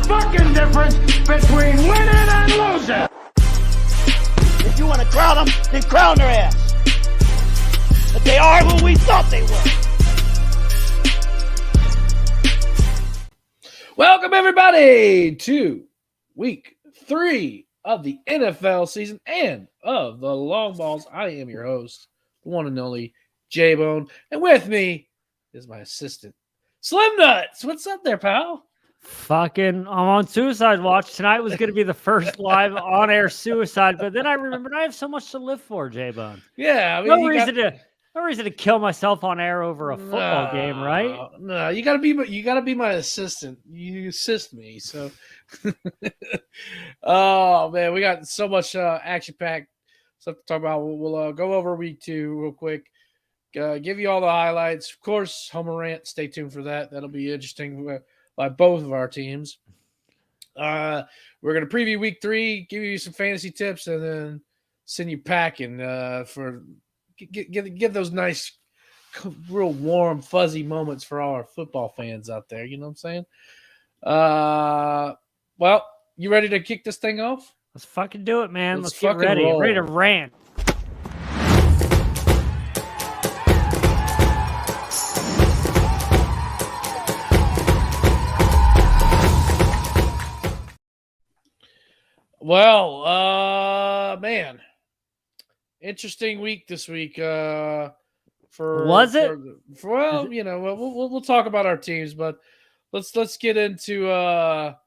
fucking difference between winning and losing. If you want to crown them, then crown their ass. But they are who we thought they were. Welcome, everybody, to week 3 of the NFL season and of the long balls. I am your host, the one and only JBONE, and with me is my assistant, Slim Nuts. What's up there, pal? I'm on suicide watch. Tonight was going to be the first live on-air suicide, but then I remembered I have so much to live for, J-Bone. Yeah, I mean, no reason to kill myself on air over a football game, right? No, you gotta be my assistant. You assist me. So, oh man, we got so much action-packed stuff to talk about. We'll go over week 2 real quick. Give you all the highlights. Of course, Homer Rant. Stay tuned for that. That'll be interesting by both of our teams. We're gonna preview week 3, give you some fantasy tips, and then send you packing for. Give those nice, real warm, fuzzy moments for all our football fans out there. You know what I'm saying? Well, you ready to kick this thing off? Let's fucking do it, man. Let's get ready. roll. Ready to rant. Well, man. Interesting week this week. We'll talk about our teams, but let's get into a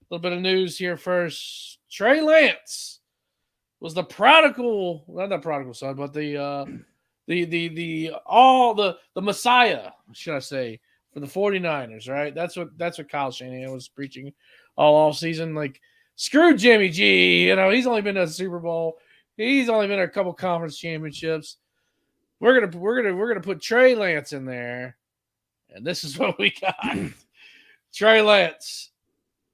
little bit of news here first. Trey Lance was the prodigal, not the prodigal son, but the Messiah, should I say, for the 49ers, right? That's what Kyle Shanahan was preaching all season. Like, screw Jimmy G. He's only been to a Super Bowl. He's only been to a couple conference championships. We're gonna put Trey Lance in there, and this is what we got. Trey Lance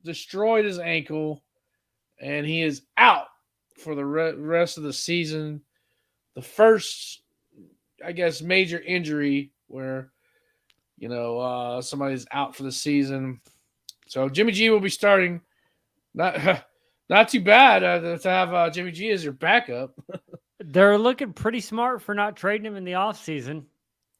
destroyed his ankle, and he is out for the rest of the season. The first, I guess, major injury where somebody's out for the season. So Jimmy G will be starting. Not too bad to have Jimmy G as your backup. They're looking pretty smart for not trading him in the offseason.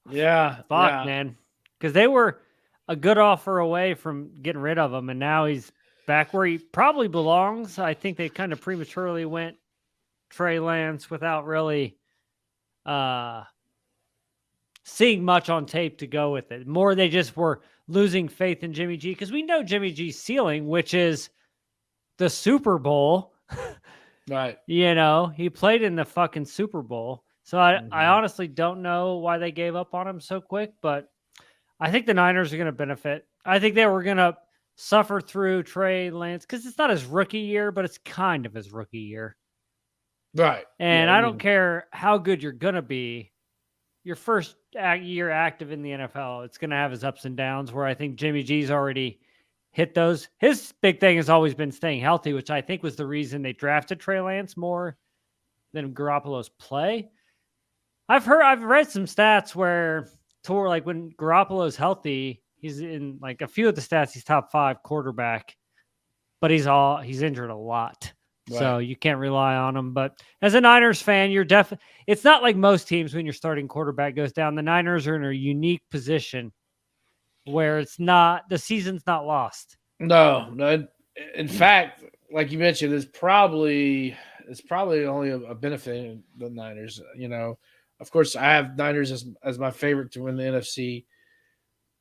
Yeah. Man. Because they were a good offer away from getting rid of him, and now he's back where he probably belongs. I think they kind of prematurely went Trey Lance without really seeing much on tape to go with it. More, they just were losing faith in Jimmy G, because we know Jimmy G's ceiling, which is the Super Bowl. Right. He played in the fucking Super Bowl. So I honestly don't know why they gave up on him so quick, but I think the Niners are going to benefit. I think they were going to suffer through Trey Lance because it's not his rookie year, but it's kind of his rookie year. Right. And I don't care how good you're going to be. Your first year active in the NFL, it's going to have his ups and downs, where I think Jimmy G's already hit those. His big thing has always been staying healthy, which I think was the reason they drafted Trey Lance more than Garoppolo's play. I've read some stats where when Garoppolo's healthy, he's in like a few of the stats, he's top 5 quarterback, but he's injured a lot. Right. So you can't rely on him. But as a Niners fan, it's not like most teams when your starting quarterback goes down. The Niners are in a unique position where the season's not lost. No. In fact, like you mentioned, it's probably only a benefit in the Niners. Of course, I have Niners as my favorite to win the NFC,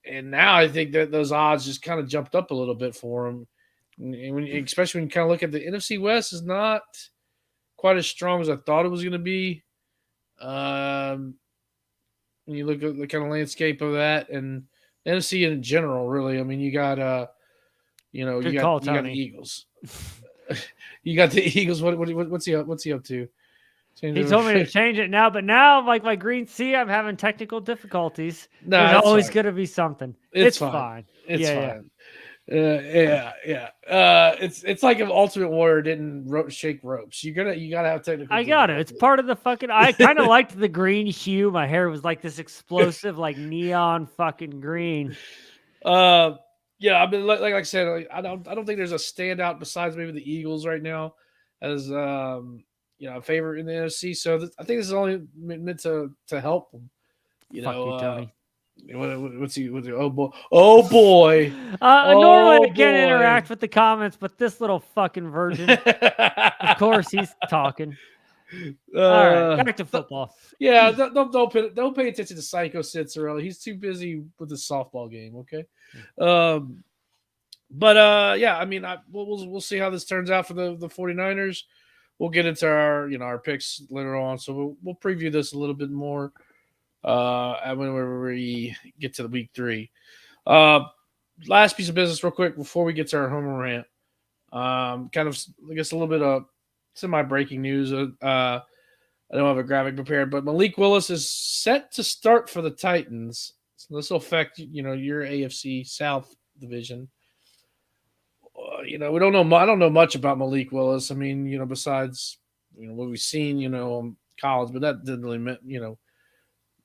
and now I think that those odds just kind of jumped up a little bit for them. And especially when you kind of look at the NFC West, is not quite as strong as I thought it was going to be. When you look at the kind of landscape of that, and NFC in general, really. I mean, you got you got the Eagles. You got the Eagles. What's he up to? He told me to change it now, but now, like my green sea, I'm having technical difficulties. No, there's always going to be something. It's fine. It's fine. It's like if Ultimate Warrior didn't shake ropes. You gotta have technical. I got it. It's part of the fucking. I kind of liked the green hue. My hair was like this explosive, like neon fucking green. Yeah, I mean, like I said, I don't think there's a standout besides maybe the Eagles right now as a favorite in the NFC. So I think this is only meant to help them. Fuck you, Tony. What's he? Oh boy! Oh boy! Normally I can't boy. interact with the comments, but this little fucking virgin, of course, he's talking. All right, back to football. Yeah, don't pay attention to Psycho Cicerelli. He's too busy with the softball game. Okay, yeah, I mean, we'll see how this turns out for the 49ers. We'll get into our picks later on, so we'll preview this a little bit more when we get to the week 3. Last piece of business, real quick, before we get to our homer rant. Kind of, I guess, a little bit of semi-breaking news. I don't have a graphic prepared, but Malik Willis is set to start for the Titans. So this will affect, your AFC South division. We don't know. I don't know much about Malik Willis. I mean, besides, what we've seen, in college, but that didn't really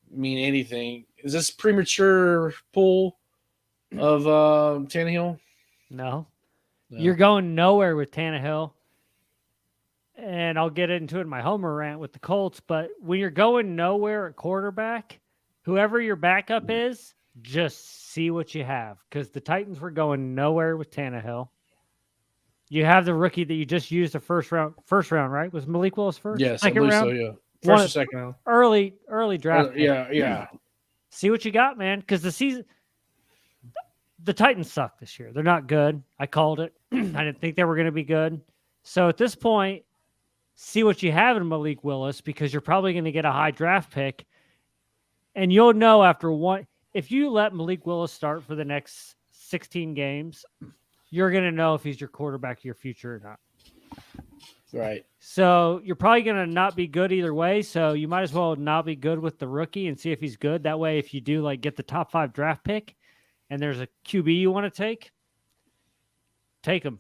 mean anything. Is this premature pull of Tannehill? No. You're going nowhere with Tannehill. And I'll get into it in my homer rant with the Colts, but when you're going nowhere at quarterback, whoever your backup is, just see what you have. Because the Titans were going nowhere with Tannehill. You have the rookie that you just used the first round, right? Was Malik Willis first? Yes, second I believe round? so, yeah. First or second round. Early draft. Yeah. See what you got, man. Because the Titans suck this year. They're not good. I called it. I didn't think they were going to be good. So at this point, see what you have in Malik Willis, because you're probably going to get a high draft pick. And you'll know after one. If you let Malik Willis start for the next 16 games, you're going to know if he's your quarterback of your future or not. Right. So you're probably going to not be good either way. So you might as well not be good with the rookie and see if he's good. That way, if you do get the top 5 draft pick and there's a QB you want to take him.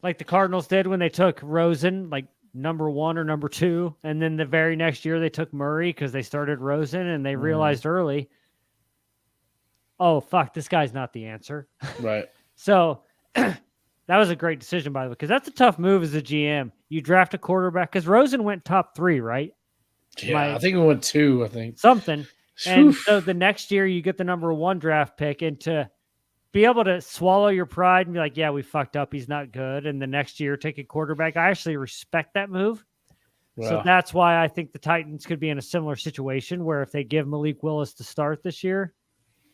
Like the Cardinals did when they took Rosen, number 1 or number 2. And then the very next year they took Murray because they started Rosen and they realized early, oh, fuck, this guy's not the answer. Right. So that was a great decision, by the way, because that's a tough move as a GM. You draft a quarterback because Rosen went top 3, right? Yeah, I think it went 2, I think. Something. And so the next year you get the number 1 draft pick, and to be able to swallow your pride and be like, yeah, we fucked up. He's not good. And the next year take a quarterback. I actually respect that move. Wow. So that's why I think the Titans could be in a similar situation where if they give Malik Willis to start this year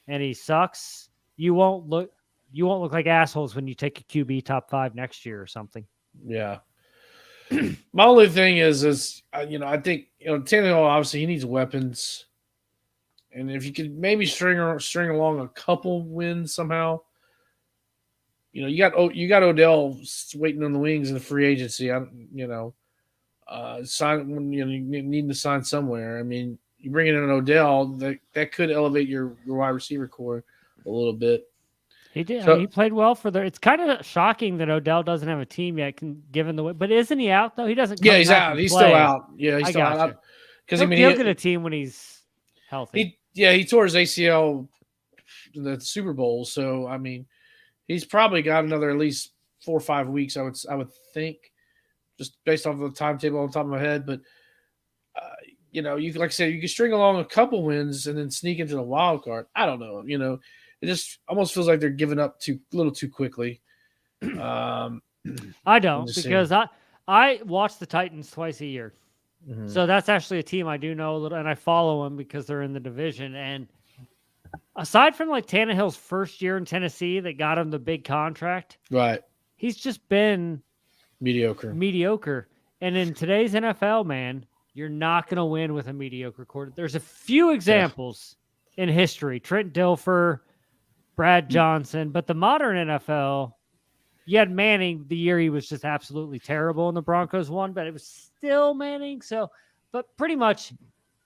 and he sucks, you won't look like assholes when you take a QB top 5 next year or something. Yeah. My only thing is I think, Tannehill, obviously he needs weapons. And if you could maybe string along a couple wins somehow, you got Odell waiting on the wings in the free agency. Sign when you need to sign somewhere. I mean, you bring in an Odell that could elevate your wide receiver core a little bit. He did. He played well for It's kind of shocking that Odell doesn't have a team yet, given the way. But isn't he out though? He doesn't. Yeah, he's out. He's still out. Yeah, he's still out. Because he'll get a team when he's healthy. He tore his ACL in the Super Bowl, so I mean, he's probably got another at least 4 or 5 weeks. I would think, just based off of the timetable on top of my head. But you like I said, you can string along a couple wins and then sneak into the wild card. I don't know. It just almost feels like they're giving up a little too quickly. I don't, because I watch the Titans twice a year. Mm-hmm. So that's actually a team I do know a little, and I follow them because they're in the division. And aside from Tannehill's first year in Tennessee that got him the big contract, right? He's just been mediocre. And in today's NFL, man, you're not going to win with a mediocre quarterback. There's a few examples in history: Trent Dilfer, Brad Johnson, but the modern NFL. You had Manning the year he was just absolutely terrible and the Broncos won, but it was still Manning. So, but pretty much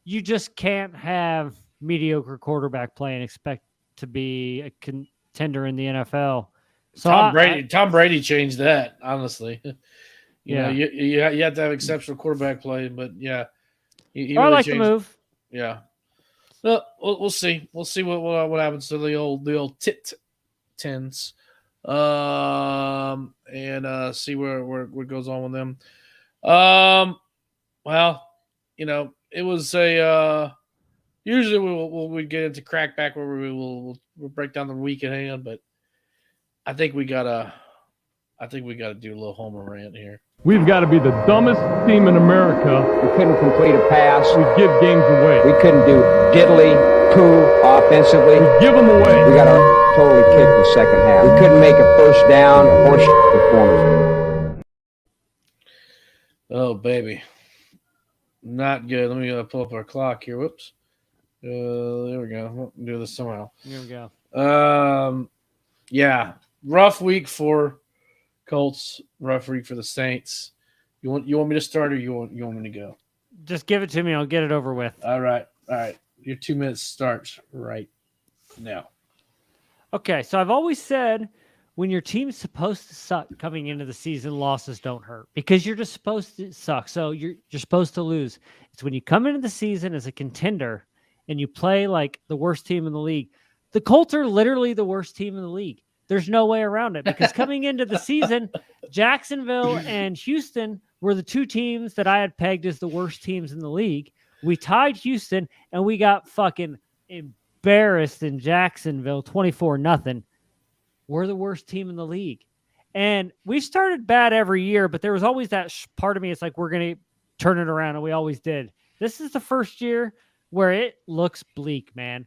you just can't have mediocre quarterback play and expect to be a contender in the NFL. So Tom Brady changed that, honestly. You have to have exceptional quarterback play, but yeah. He I really like changed. the move. Yeah. Well, we'll see. We'll see what happens to the old tit. 10s, and see where it goes on with them. Well, it was a usually we get into crackback where we'll break down the week at hand, but I think we gotta do a little homer rant here. We've got to be the dumbest team in America. We couldn't complete a pass. We give games away. We couldn't do diddly poo offensively. We give them away. We got our totally kicked in the second half. We couldn't make a first down or performance. Oh, baby. Not good. Let me pull up our clock here. Whoops. There we go. We'll do this somehow. Here we go. Yeah. Rough week for Colts. Rough week for the Saints. You want me to start, or you want me to go? Just give it to me. I'll get it over with. All right. Your 2 minutes starts right now. Okay, so I've always said when your team's supposed to suck coming into the season, losses don't hurt because you're just supposed to suck. So you're supposed to lose. It's when you come into the season as a contender and you play like the worst team in the league. The Colts are literally the worst team in the league. There's no way around it because coming into the season, Jacksonville and Houston were the two teams that I had pegged as the worst teams in the league. We tied Houston and we got fucking embarrassed in Jacksonville, 24-0. We're the worst team in the league. And we started bad every year, but there was always that part of me. It's like, we're going to turn it around. And we always did. This is the first year where it looks bleak, man.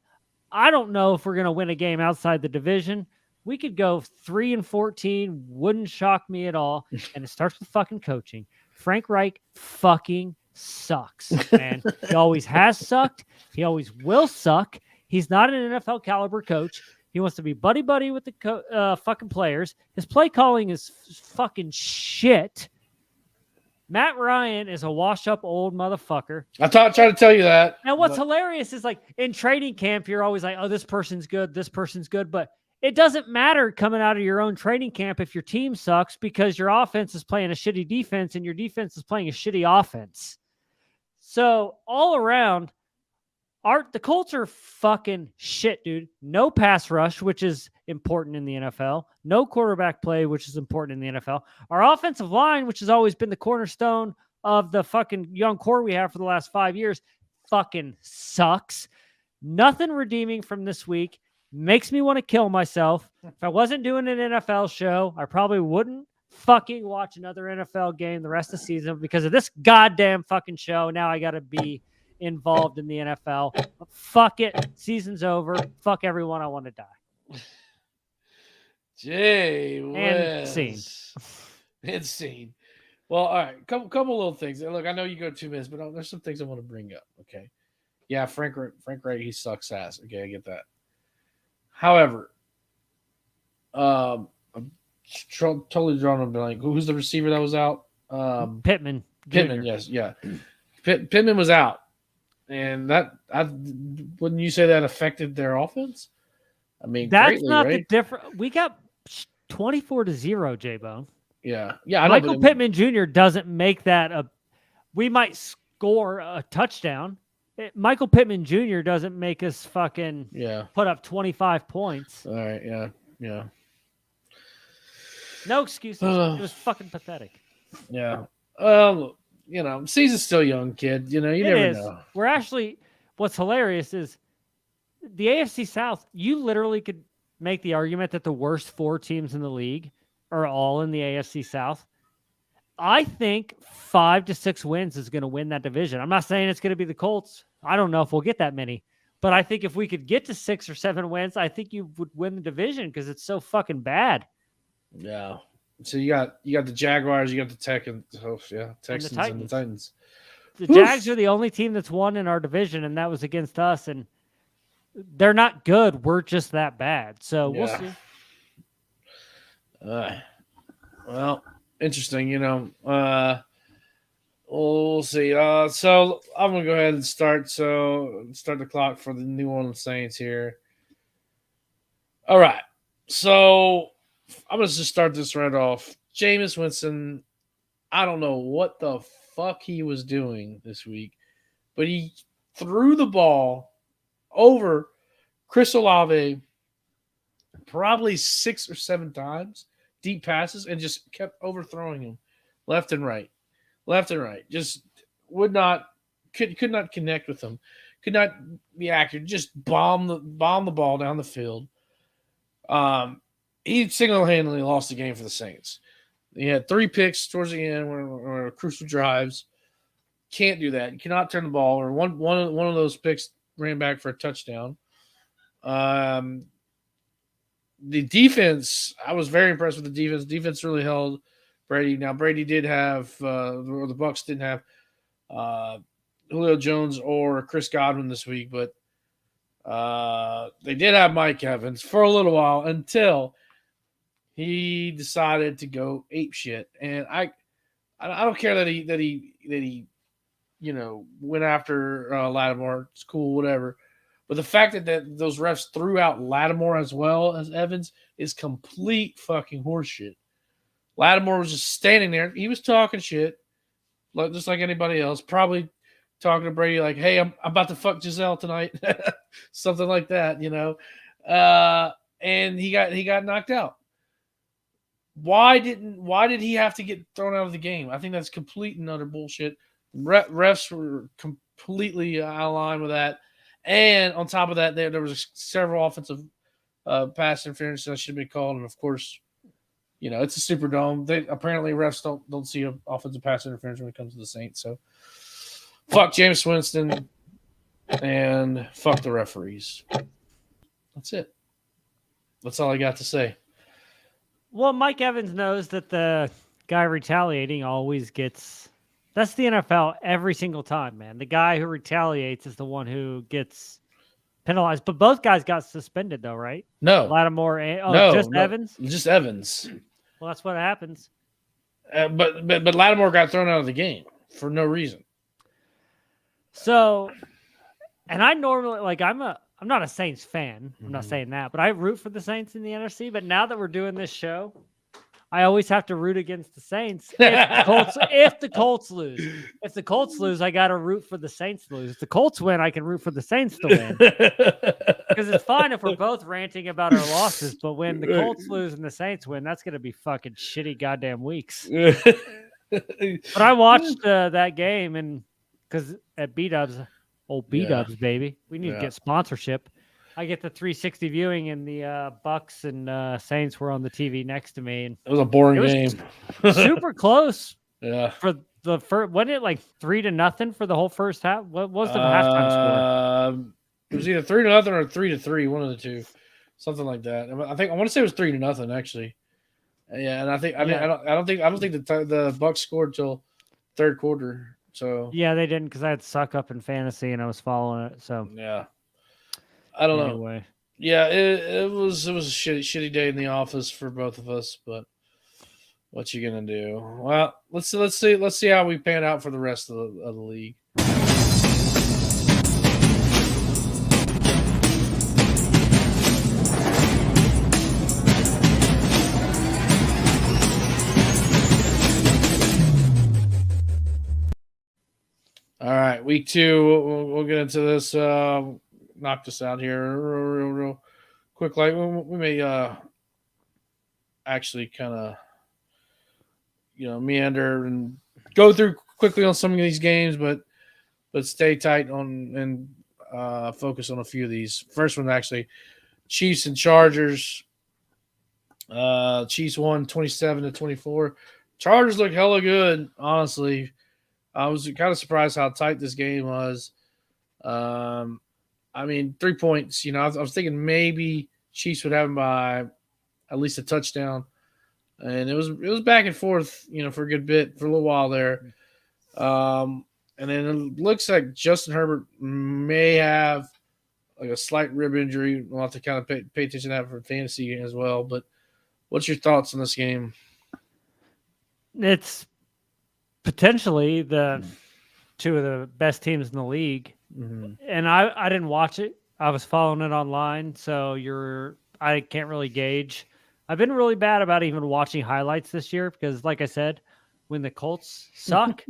I don't know if we're going to win a game outside the division. We could go 3-14. Wouldn't shock me at all. And it starts with fucking coaching. Frank Reich fucking sucks, man. He always has sucked. He always will suck. He's not an NFL caliber coach. He wants to be buddy-buddy with the fucking players. His play calling is fucking shit. Matt Ryan is a washed-up old motherfucker. I tried to tell you that. And what's hilarious is, like, in training camp, you're always like, oh, this person's good, but it doesn't matter coming out of your own training camp if your team sucks because your offense is playing a shitty defense and your defense is playing a shitty offense. So all around, the Colts are fucking shit, dude. No pass rush, which is important in the NFL. No quarterback play, which is important in the NFL. Our offensive line, which has always been the cornerstone of the fucking young core we have for the last 5 years, fucking sucks. Nothing redeeming from this week. Makes me want to kill myself. If I wasn't doing an NFL show, I probably wouldn't fucking watch another NFL game the rest of the season because of this goddamn fucking show. Now I got to be involved in the NFL. Fuck it. Season's over. Fuck everyone. I want to die. And scene. And scene. Well, all right. Couple little things. Look, I know you go 2 minutes, but there's some things I want to bring up. Okay. Yeah, Frank Wright, he sucks ass. Okay, I get that. However, I'm totally drawn a blank. Who's the receiver that was out? Pittman. Pittman, yes, yeah. Pittman was out, and wouldn't you say that affected their offense? I mean, that's greatly, not right? the difference. We got 24-0, JBONE. Yeah. I know, Michael Pittman Jr. doesn't make that we might score a touchdown. Michael Pittman Jr. doesn't make us fucking put up 25 points. All right, yeah. No excuses. It was fucking pathetic. Yeah. Season's still young, kid. You never know. We're actually, what's hilarious is the AFC South, you literally could make the argument that the worst 4 teams in the league are all in the AFC South. I think 5 to 6 wins is going to win that division. I'm not saying it's going to be the Colts. I don't know if we'll get that many. But I think if we could get to 6 or 7 wins, I think you would win the division because it's so fucking bad. Yeah. So you got the Jaguars, you got the Texans, Texans and the Titans. The Jags are the only team that's won in our division, and that was against us. And they're not good. We're just that bad. So we'll see. Well, interesting, we'll see. So I'm gonna go ahead and start the clock for the New Orleans Saints here. All right, so I'm gonna just start this right off. Jameis Winston, I don't know what the fuck he was doing this week, but he threw the ball over Chris Olave, probably 6 or 7 times, deep passes, and just kept overthrowing him left and right. Just could not connect with him. Could not be accurate. Just bomb the ball down the field. He single-handedly lost the game for the Saints. He had 3 picks towards the end were crucial drives. Can't do that. You cannot turn the ball. Or one of those picks ran back for a touchdown. The defense, I was very impressed with the defense. Defense really held Brady. Now, Brady did have, or the Bucs didn't have Julio Jones or Chris Godwin this week, but they did have Mike Evans for a little while until he decided to go ape shit. And I don't care that he went after Lattimore. It's cool, whatever. But the fact that those refs threw out Lattimore as well as Evans is complete fucking horseshit. Lattimore was just standing there. He was talking shit, just like anybody else. Probably talking to Brady like, "Hey, I'm about to fuck Giselle tonight," something like that, And he got knocked out. Why did he have to get thrown out of the game? I think that's complete and utter bullshit. Refs were completely out of line with that. And on top of that, there was several offensive pass interference that should be called. And of course, it's a Superdome. Apparently refs don't see an offensive pass interference when it comes to the Saints. So fuck Jameis Winston and fuck the referees. That's it. That's all I got to say. Well, Mike Evans knows that the guy retaliating always gets. That's the NFL every single time, man. The guy who retaliates is the one who gets penalized. But both guys got suspended, though, right? No. Lattimore and just Evans? Just Evans. Well, that's what happens. But Lattimore got thrown out of the game for no reason. So, and I normally I'm not a Saints fan. I'm not saying that, but I root for the Saints in the NFC. But now that we're doing this show, I always have to root against the Saints if the Colts lose. If the Colts lose, I got to root for the Saints to lose. If the Colts win, I can root for the Saints to win. Because it's fine if we're both ranting about our losses, but when the Colts lose and the Saints win, that's going to be fucking shitty goddamn weeks. But I watched that game, and because at B-Dubs, old B-Dubs, baby, we need to get sponsorship. I get the 360 viewing, and the Bucks and Saints were on the TV next to me. And it was a boring game. Super close. Yeah. For the first, wasn't it like 3-0 for the whole first half? What was the halftime score? It was either 3-0 or 3-3, one of the two, something like that. I want to say it was 3-0 actually. Yeah, and I don't think the Bucks scored till third quarter. So yeah, they didn't because I had suck up in fantasy and I was following it. So yeah. I don't know. Yeah, it was a shitty day in the office for both of us, but what you gonna do? Well, let's see how we pan out for the rest of the league. All right, week 2. We'll get into this. Knock this out here real quick. Like we may actually kind of meander and go through quickly on some of these games, but stay tight on and focus on a few of these. First one actually, Chiefs and Chargers. Chiefs won 27-24. Chargers look hella good, honestly. I was kind of surprised how tight this game was. 3 points. I was thinking maybe Chiefs would have them by at least a touchdown, and it was back and forth, for a good bit, for a little while there. And then it looks like Justin Herbert may have like a slight rib injury. We'll have to kind of pay attention to that for fantasy as well. But what's your thoughts on this game? It's potentially the two of the best teams in the league. Mm-hmm. And I didn't watch it. I was following it online, so I can't really gauge. I've been really bad about even watching highlights this year because, like I said, when the Colts suck,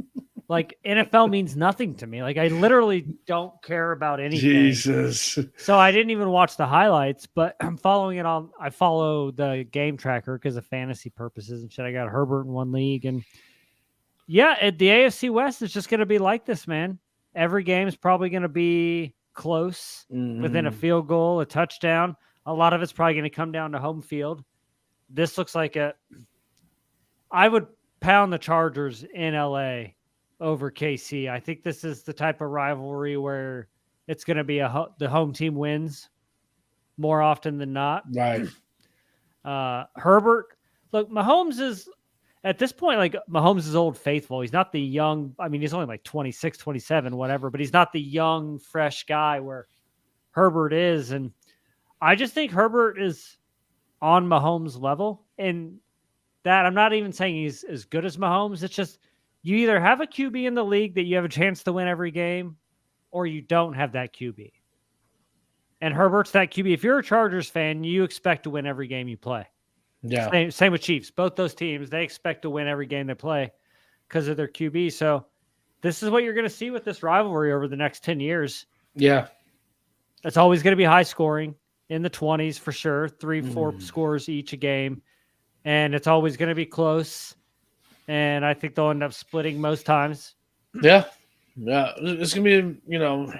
Like NFL means nothing to me. Like I literally don't care about anything. Jesus. So I didn't even watch the highlights, but I'm following it on. I follow the game tracker because of fantasy purposes and shit. I got Herbert in one league, and yeah, the AFC West is just going to be like this, man. Every game is probably going to be close, within a field goal, a touchdown. A lot of it's probably going to come down to home field. This looks like I would pound the Chargers in LA over KC. I think this is the type of rivalry where it's going to be the home team wins more often than not. Right. Herbert, look, Mahomes is at this point, like Mahomes is old faithful. He's not the young, I mean, he's only like 26, 27, whatever, but he's not the young, fresh guy where Herbert is. And I just think Herbert is on Mahomes' level. And that I'm not even saying he's as good as Mahomes. It's just you either have a QB in the league that you have a chance to win every game, or you don't have that QB. And Herbert's that QB. If you're a Chargers fan, you expect to win every game you play. Yeah. Same with Chiefs. Both those teams, they expect to win every game they play because of their QB. So this is what you're going to see with this rivalry over the next 10 years. Yeah. It's always going to be high scoring in the 20s for sure. 3-4 scores each a game. And it's always going to be close. And I think they'll end up splitting most times. Yeah. Yeah. It's going to be,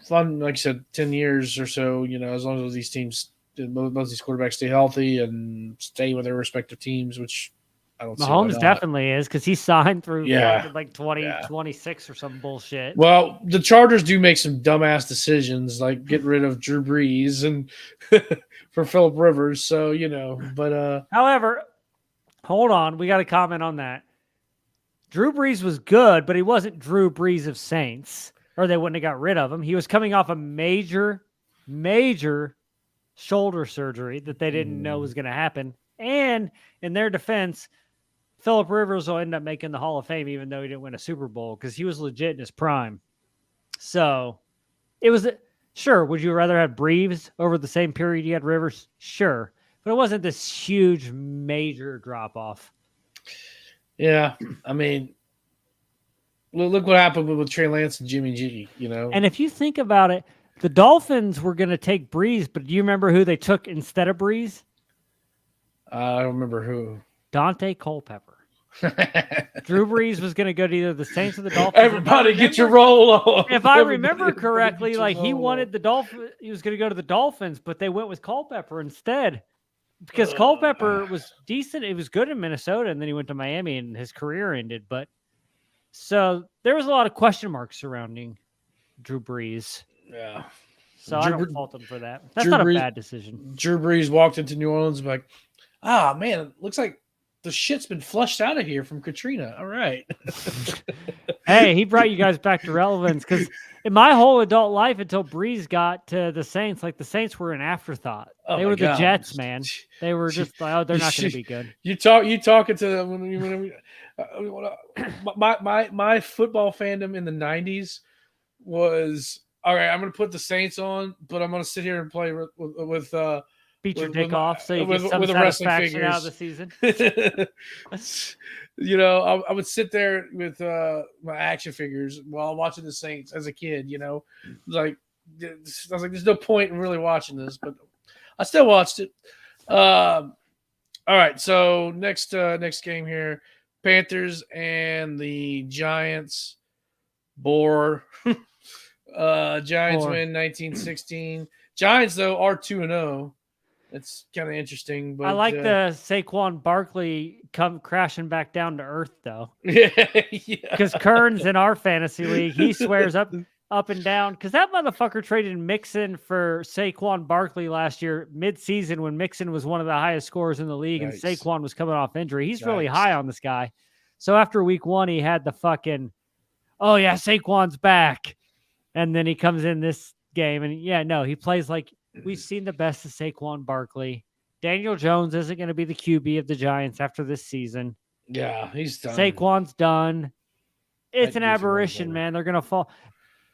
fun, like I said, 10 years or so, as long as these teams, both these quarterbacks stay healthy and stay with their respective teams, which I don't see. Mahomes definitely is because he signed through like 2026 or some bullshit. Well, the Chargers do make some dumbass decisions, like get rid of Drew Brees and for Phillip Rivers. So, but however, hold on, we got to comment on that. Drew Brees was good, but he wasn't Drew Brees of Saints, or they wouldn't have got rid of him. He was coming off a major shoulder surgery that they didn't know was going to happen. And in their defense, Phillip Rivers will end up making the Hall of Fame, even though he didn't win a Super Bowl, because he was legit in his prime. So it was, sure, would you rather have Brees over the same period you had Rivers? Sure. But it wasn't this huge, major drop-off. Yeah, I mean, look what happened with Trey Lance and Jimmy G, And if you think about it, the Dolphins were going to take Brees, but do you remember who they took instead of Brees? I don't remember who. Dante Culpepper. Drew Brees was going to go to either the Saints or the Dolphins. Everybody get your roll on. If I remember correctly, like he wanted the Dolphins, he was going to go to the Dolphins, but they went with Culpepper instead. Because Culpepper was decent. It was good in Minnesota, and then he went to Miami, and his career ended. But so there was a lot of question marks surrounding Drew Brees. Yeah. So I don't fault him for that. That's not a bad decision. Drew Brees walked into New Orleans and be like, man, it looks like the shit's been flushed out of here from Katrina. All right. Hey, he brought you guys back to relevance because in my whole adult life until Brees got to the Saints, like the Saints were an afterthought. They were the Jets, man. They were just like, they're not going to be good. You talking to them my football fandom in the 90s was, all right, I'm going to put the Saints on, but I'm going to sit here and play with beat your dick off so you get some satisfaction out of the season. I would sit there with my action figures while watching the Saints as a kid. I was like, there's no point in really watching this, but I still watched it. All right, so next game here, Panthers and the Giants. Giants win 19-16. Giants though are 2-0. It's kind of interesting, but I like the Saquon Barkley come crashing back down to earth, though. Yeah, because Kern's in our fantasy league, he swears up and down because that motherfucker traded Mixon for Saquon Barkley last year, mid-season when Mixon was one of the highest scorers in the league, and Saquon was coming off injury. He's really high on this guy. So after week 1, he had the fucking, oh yeah, Saquon's back, and then he comes in this game, and he plays like. We've seen the best of Saquon Barkley. Daniel Jones isn't going to be the QB of the Giants after this season. Yeah, he's done. Saquon's done. It's an aberration, man. They're going to fall.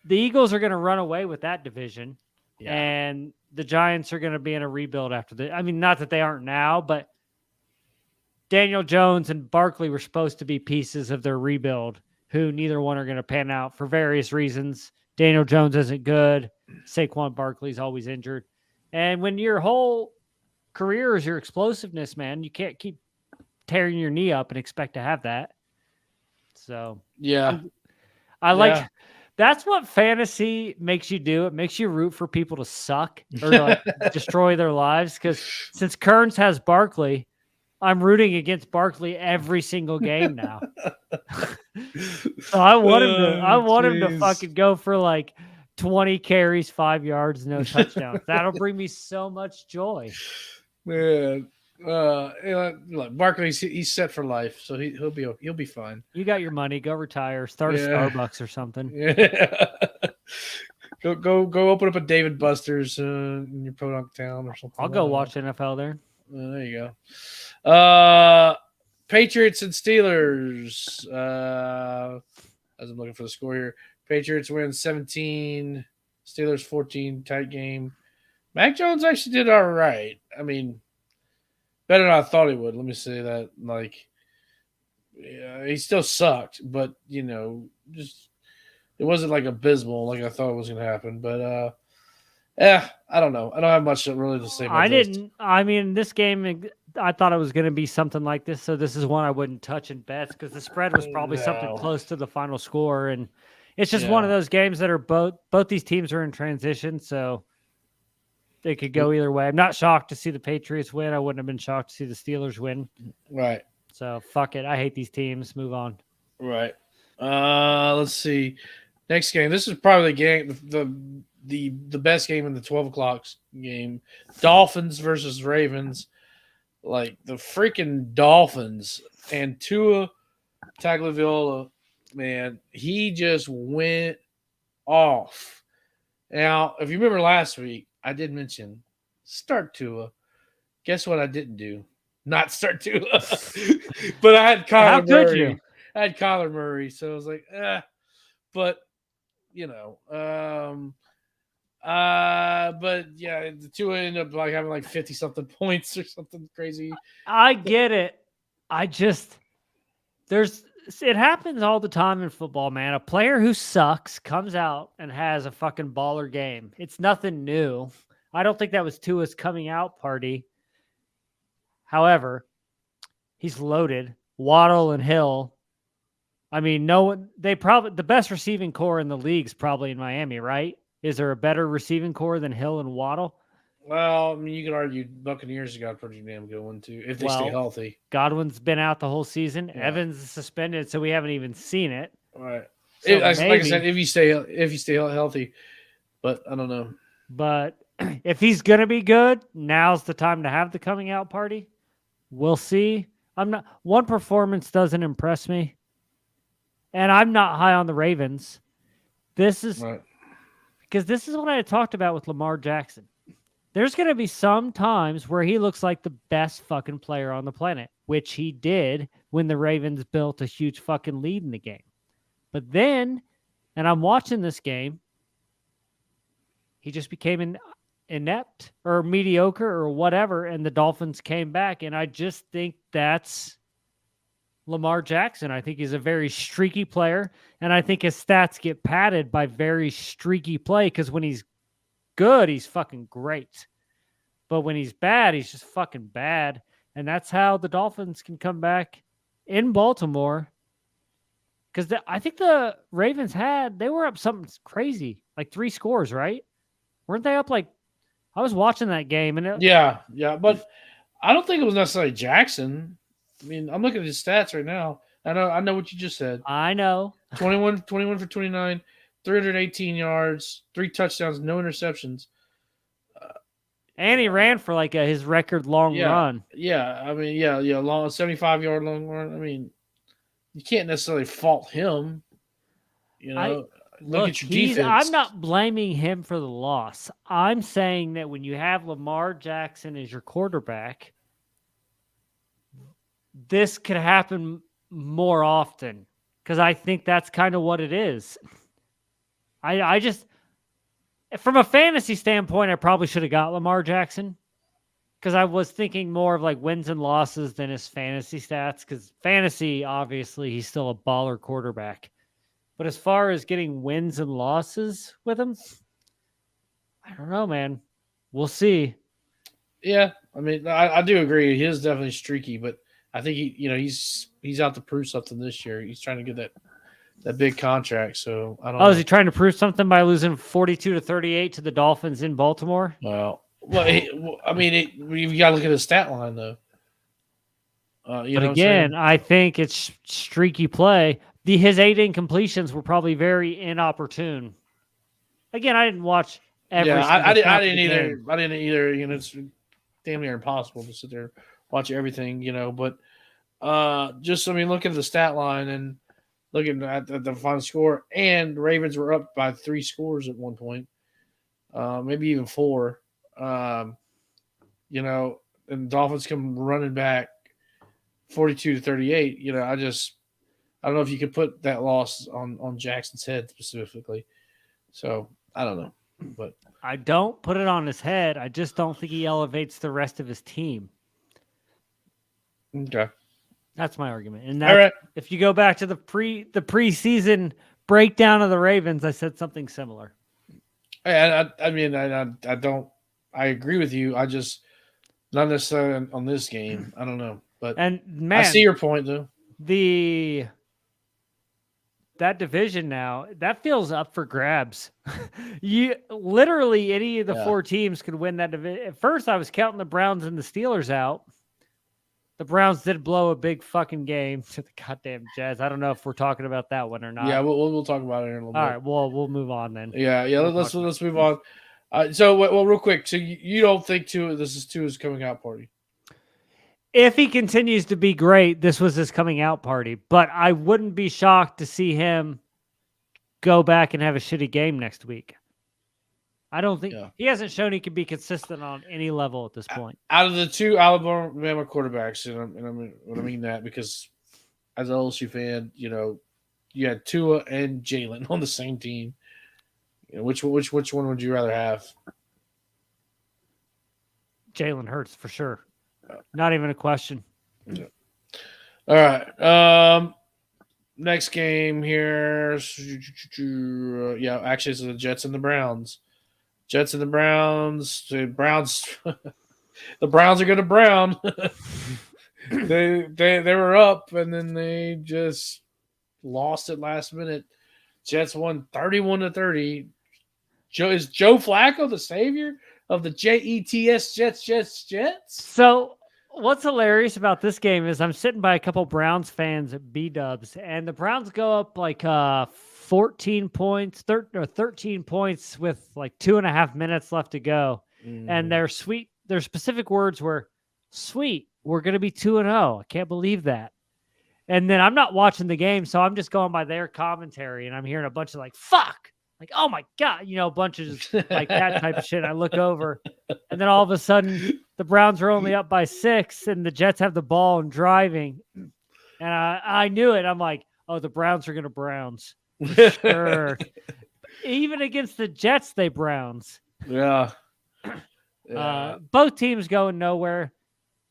The Eagles are going to run away with that division. Yeah. And the Giants are going to be in a rebuild after the. I mean, not that they aren't now, but Daniel Jones and Barkley were supposed to be pieces of their rebuild who neither one are going to pan out for various reasons. Daniel Jones isn't good. Saquon Barkley's always injured. And when your whole career is your explosiveness, man, you can't keep tearing your knee up and expect to have that. So, Yeah. That's what fantasy makes you do. It makes you root for people to suck or to like destroy their lives. Because since Kearns has Barkley, I'm rooting against Barkley every single game now. So I want him to fucking go for like 20 carries, 5 yards, no touchdowns. That'll bring me so much joy. Man, look, Barkley's he's set for life, so he'll be fine. You got your money. Go retire. Start a Starbucks or something. Yeah. go open up a David Buster's in your podunk town or something. I'll go watch NFL there. There you go. Patriots and Steelers. As I'm looking for the score here, Patriots win 17, Steelers 14. Tight game. Mac Jones actually did all right. I mean, better than I thought he would. Let me say that. Like, yeah, he still sucked, but just it wasn't like abysmal like I thought it was going to happen. But I don't know. I don't have much really to say about this. I mean, this game, I thought it was going to be something like this, so this is one I wouldn't touch in bets because the spread was probably something close to the final score, and it's just one of those games that are both these teams are in transition, so they could go either way. I'm not shocked to see the Patriots win. I wouldn't have been shocked to see the Steelers win. Right. So fuck it. I hate these teams. Move on. Right. Let's see. Next game. This is probably the game the best game in the 12 o'clock game. Dolphins versus Ravens. Like the freaking Dolphins and Tua Tagovailoa, man, he just went off. Now, if you remember last week, I did mention start Tua. Guess what I didn't do? Not start Tua. But I had Kyler Murray. Could you? I had Kyler Murray, so I was like, But but yeah, the two ended up like having like 50 something points or something crazy. I get it. It happens all the time in football, man. A player who sucks comes out and has a fucking baller game. It's nothing new. I don't think that was Tua's coming out party. However, he's loaded. Waddle and Hill. I mean, the best receiving core in the league is probably in Miami, right? Is there a better receiving core than Hill and Waddle? Well, I mean, you could argue Buccaneers got a pretty damn good one too if they stay healthy. Godwin's been out the whole season. Yeah. Evans is suspended, so we haven't even seen it. Right. So Like I said, if you stay healthy, but I don't know. But if he's gonna be good, now's the time to have the coming out party. We'll see. One performance doesn't impress me, and I'm not high on the Ravens. This is right. Because this is what I had talked about with Lamar Jackson. There's going to be some times where he looks like the best fucking player on the planet, which he did when the Ravens built a huge fucking lead in the game. But then, and I'm watching this game, he just became inept or mediocre or whatever, and the Dolphins came back, and I just think that's Lamar Jackson. I think he's a very streaky player, and I think his stats get padded by very streaky play because when he's good, he's fucking great. But when he's bad, he's just fucking bad. And that's how the Dolphins can come back in Baltimore. Because I think the Ravens they were up something crazy, like 3 scores, right? Weren't they up like, I was watching that game. And Yeah. But I don't think it was necessarily Jackson. I mean, I'm looking at his stats right now. I know what you just said. I know. 21 for 29, 318 yards, 3 touchdowns, no interceptions. And he ran for like his record long run. Yeah. I mean, long 75-yard long run. I mean, you can't necessarily fault him. Look at your defense. I'm not blaming him for the loss. I'm saying that when you have Lamar Jackson as your quarterback, this could happen more often because I think that's kind of what it is. I just, from a fantasy standpoint, I probably should have got Lamar Jackson because I was thinking more of like wins and losses than his fantasy stats because fantasy, obviously, he's still a baller quarterback. But as far as getting wins and losses with him, I don't know, man. We'll see. Yeah, I mean, I do agree. He is definitely streaky, but I think he's out to prove something this year. He's trying to get that big contract. So I don't know. Is he trying to prove something by losing 42-38 to the Dolphins in Baltimore? Well, you got to look at his stat line though. But again, I think it's streaky play. His 8 incompletions were probably very inopportune. Again, I didn't watch every. Yeah, I didn't either. Game. I didn't either. It's damn near impossible to sit there watch everything. But look at the stat line and looking at the final score, and the Ravens were up by 3 scores at one point, maybe even 4. And the Dolphins come running back 42-38. I don't know if you could put that loss on Jackson's head specifically. So I don't know, but I don't put it on his head. I just don't think he elevates the rest of his team. Okay, that's my argument. And all right, if you go back to the preseason breakdown of the Ravens, I said something similar. I agree with you. I just not necessarily on this game. I don't know, but I see your point though. That division now, that feels up for grabs. You literally any of the 4 teams could win that division. At first, I was counting the Browns and the Steelers out. The Browns did blow a big fucking game to the goddamn Jazz. I don't know if we're talking about that one or not. Yeah, we'll talk about it in a little bit. All right, well, we'll move on then. Yeah. Let's move on. So real quick. So you don't think Tua's coming out party? If he continues to be great, this was his coming out party. But I wouldn't be shocked to see him go back and have a shitty game next week. I don't think he hasn't shown he can be consistent on any level at this point. Out of the 2 Alabama quarterbacks, I mean that because as an LSU fan, you had Tua and Jalen on the same team. Which one would you rather have? Jalen Hurts for sure. Not even a question. Yeah. All right. Next game here. Actually, it's the Jets and the Browns. The Browns are going to brown. they were up and then they just lost it last minute. Jets won 31-30. Is Joe Flacco the savior of the Jets? So what's hilarious about this game is I'm sitting by a couple Browns fans at B-dubs, and the Browns go up like 13 points with like 2.5 minutes left to go. And their specific words were, "Sweet, we're going to be 2-0. I can't believe that." And then I'm not watching the game, so I'm just going by their commentary, and I'm hearing a bunch of like, "Fuck." Like, oh my God, a bunch of just like that type of shit. I look over, and then all of a sudden, the Browns are only up by 6, and the Jets have the ball and driving. And I knew it. I'm like, oh, the Browns are going to Browns. Sure. Even against the Jets, they Browns. Yeah. Both teams going nowhere.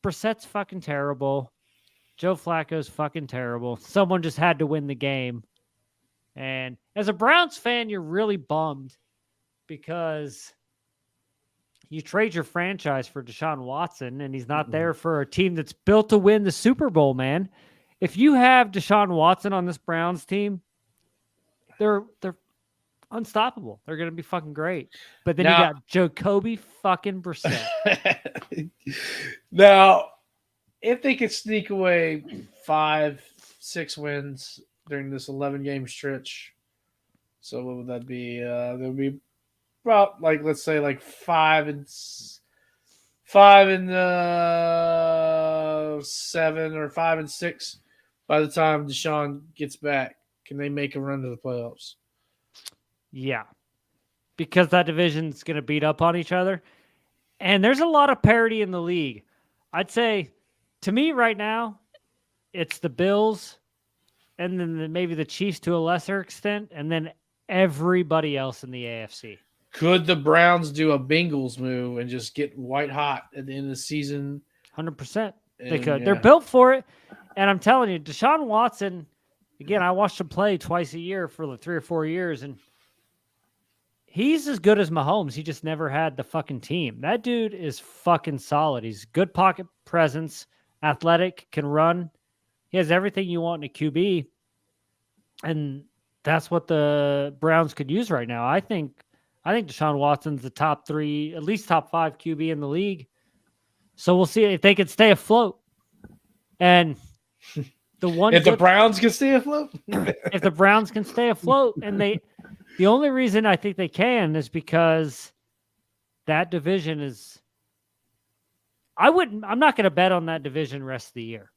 Brissett's fucking terrible. Joe Flacco's fucking terrible. Someone just had to win the game. And as a Browns fan, you're really bummed because you trade your franchise for Deshaun Watson, and he's not there for a team that's built to win the Super Bowl, man. If you have Deshaun Watson on this Browns team, they're unstoppable. They're going to be fucking great. But then you got Jacoby fucking Brissett. Now, if they could sneak away 5-6 wins during this 11-game stretch, so what would that be? There would be about let's say 5 and 7 or 5 and 6 by the time Deshaun gets back. Can they make a run to the playoffs? Yeah, because that division's going to beat up on each other, and there's a lot of parity in the league. I'd say, to me right now, it's the Bills, and then maybe the Chiefs to a lesser extent, and then everybody else in the AFC. Could the Browns do a Bengals move and just get white hot at the end of the season? 100%. They could. Yeah. They're built for it. And I'm telling you, Deshaun Watson, again, I watched him play twice a year for like 3 or 4 years, and he's as good as Mahomes. He just never had the fucking team. That dude is fucking solid. He's good pocket presence, athletic, can run. He has everything you want in a QB, and that's what the Browns could use right now. I think Deshaun Watson's the top 3, at least top 5 QB in the league. So we'll see if they can stay afloat. And if the Browns can stay afloat, if the Browns can stay afloat, and the only reason I think they can is because that division is. I'm not going to bet on that division rest of the year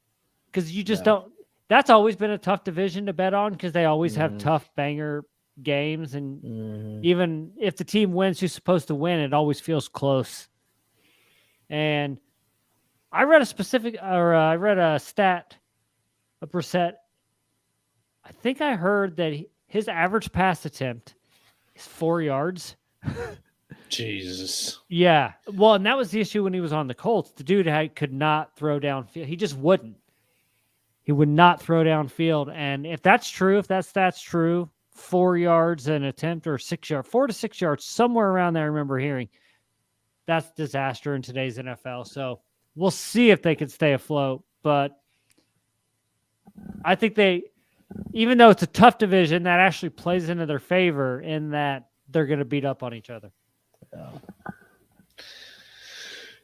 because you just don't. That's always been a tough division to bet on because they always have tough banger games, and even if the team wins who's supposed to win, it always feels close. And I read a stat, a Brissett. I think I heard that his average pass attempt is 4 yards. Jesus. Yeah. Well, and that was the issue when he was on the Colts. The dude could not throw downfield. He just wouldn't. He would not throw downfield. And if that's true, if that stat's true, 4 yards an attempt or 6 yards, 4 to 6 yards, somewhere around there, I remember hearing. That's disaster in today's NFL. So we'll see if they can stay afloat. But I think even though it's a tough division, that actually plays into their favor in that they're going to beat up on each other. Yeah.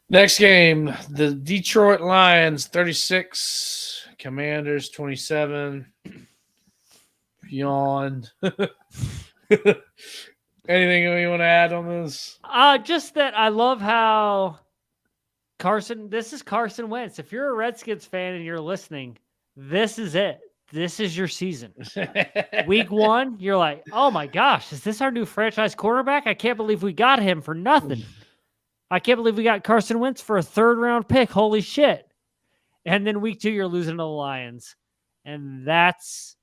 Next game, the Detroit Lions 36, Commanders 27. Yawn. Anything you want to add on this? Just that I love how this is Carson Wentz. If you're a Redskins fan and you're listening, this is it. This is your season. Week 1, you're like, oh my gosh, is this our new franchise quarterback? I can't believe we got him for nothing. I can't believe we got Carson Wentz for a 3rd-round pick. Holy shit. And then week 2, you're losing to the Lions. And that's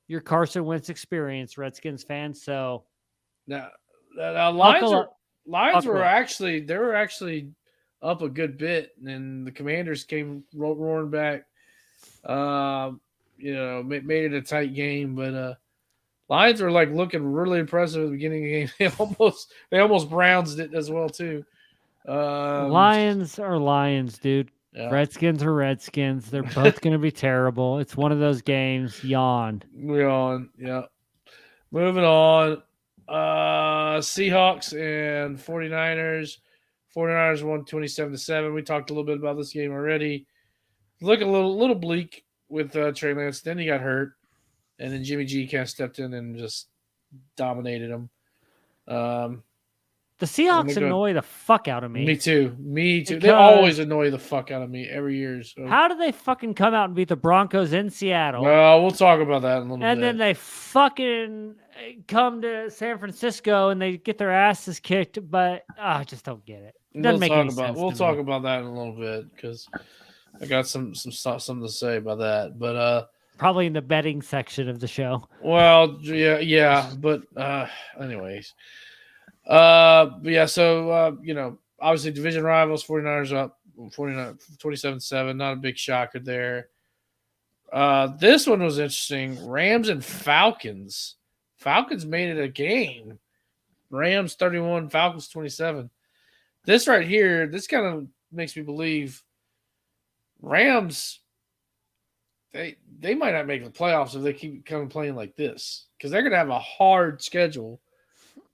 your Carson Wentz experience, Redskins fans. So now Lions were actually up a good bit, and the Commanders came roaring back. Made it a tight game, but Lions were like looking really impressive at the beginning of the game. They almost Browns it as well too. Lions are Lions, dude. Yeah. Redskins are Redskins. They're both going to be terrible. It's one of those games. Yawn. Yeah. Moving on. Seahawks and 49ers. 49ers won 27-7. We talked a little bit about this game already. Look a little bleak with Trey Lance. Then he got hurt, and then Jimmy G kind of stepped in and just dominated him. The Seahawks annoy the fuck out of me. Me too. They always annoy the fuck out of me every year. So. How do they fucking come out and beat the Broncos in Seattle? Well, we'll talk about that in a little bit. And then they fucking come to San Francisco and they get their asses kicked, but I just don't get it. It doesn't make any sense. We'll talk about that in a little bit because I got something to say about that. But probably in the betting section of the show. Well, yeah, but anyways. So obviously division rivals, 49ers up 27-7, not a big shocker there. This one was interesting. Rams and Falcons. Falcons made it a game. Rams 31, Falcons 27. This right here, this kind of makes me believe Rams, they might not make the playoffs if they keep coming playing like this because they're going to have a hard schedule.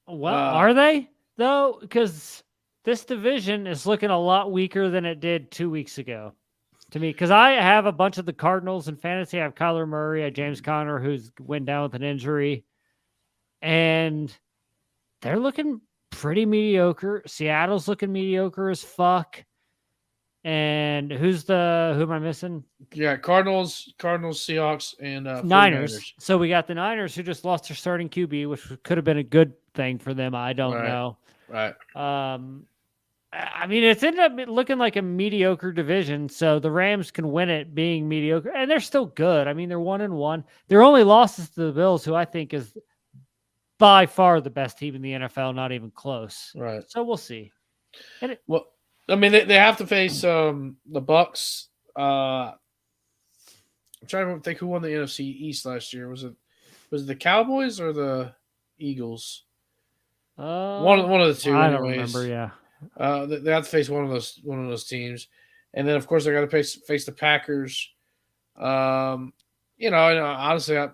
Well, are they, though? Because this division is looking a lot weaker than it did 2 weeks ago to me. Because I have a bunch of the Cardinals in fantasy. I have Kyler Murray, I have James Conner, who's went down with an injury. And they're looking pretty mediocre. Seattle's looking mediocre as fuck. And who am I missing? Yeah, Cardinals, Seahawks, and Niners. So we got the Niners who just lost their starting QB, which could have been a good thing for them. I don't know. Right. I mean, it's ended up looking like a mediocre division, so the Rams can win it being mediocre, and they're still good. I mean, they're 1-1. Their only losses to the Bills, who I think is by far the best team in the NFL, not even close. Right. So we'll see. I mean, they have to face the Bucks. I'm trying to think who won the NFC East last year. Was it the Cowboys or the Eagles? One of the two. I anyways. don't remember. Yeah. They have to face one of those teams, and then of course they got to face the Packers. Honestly, I'm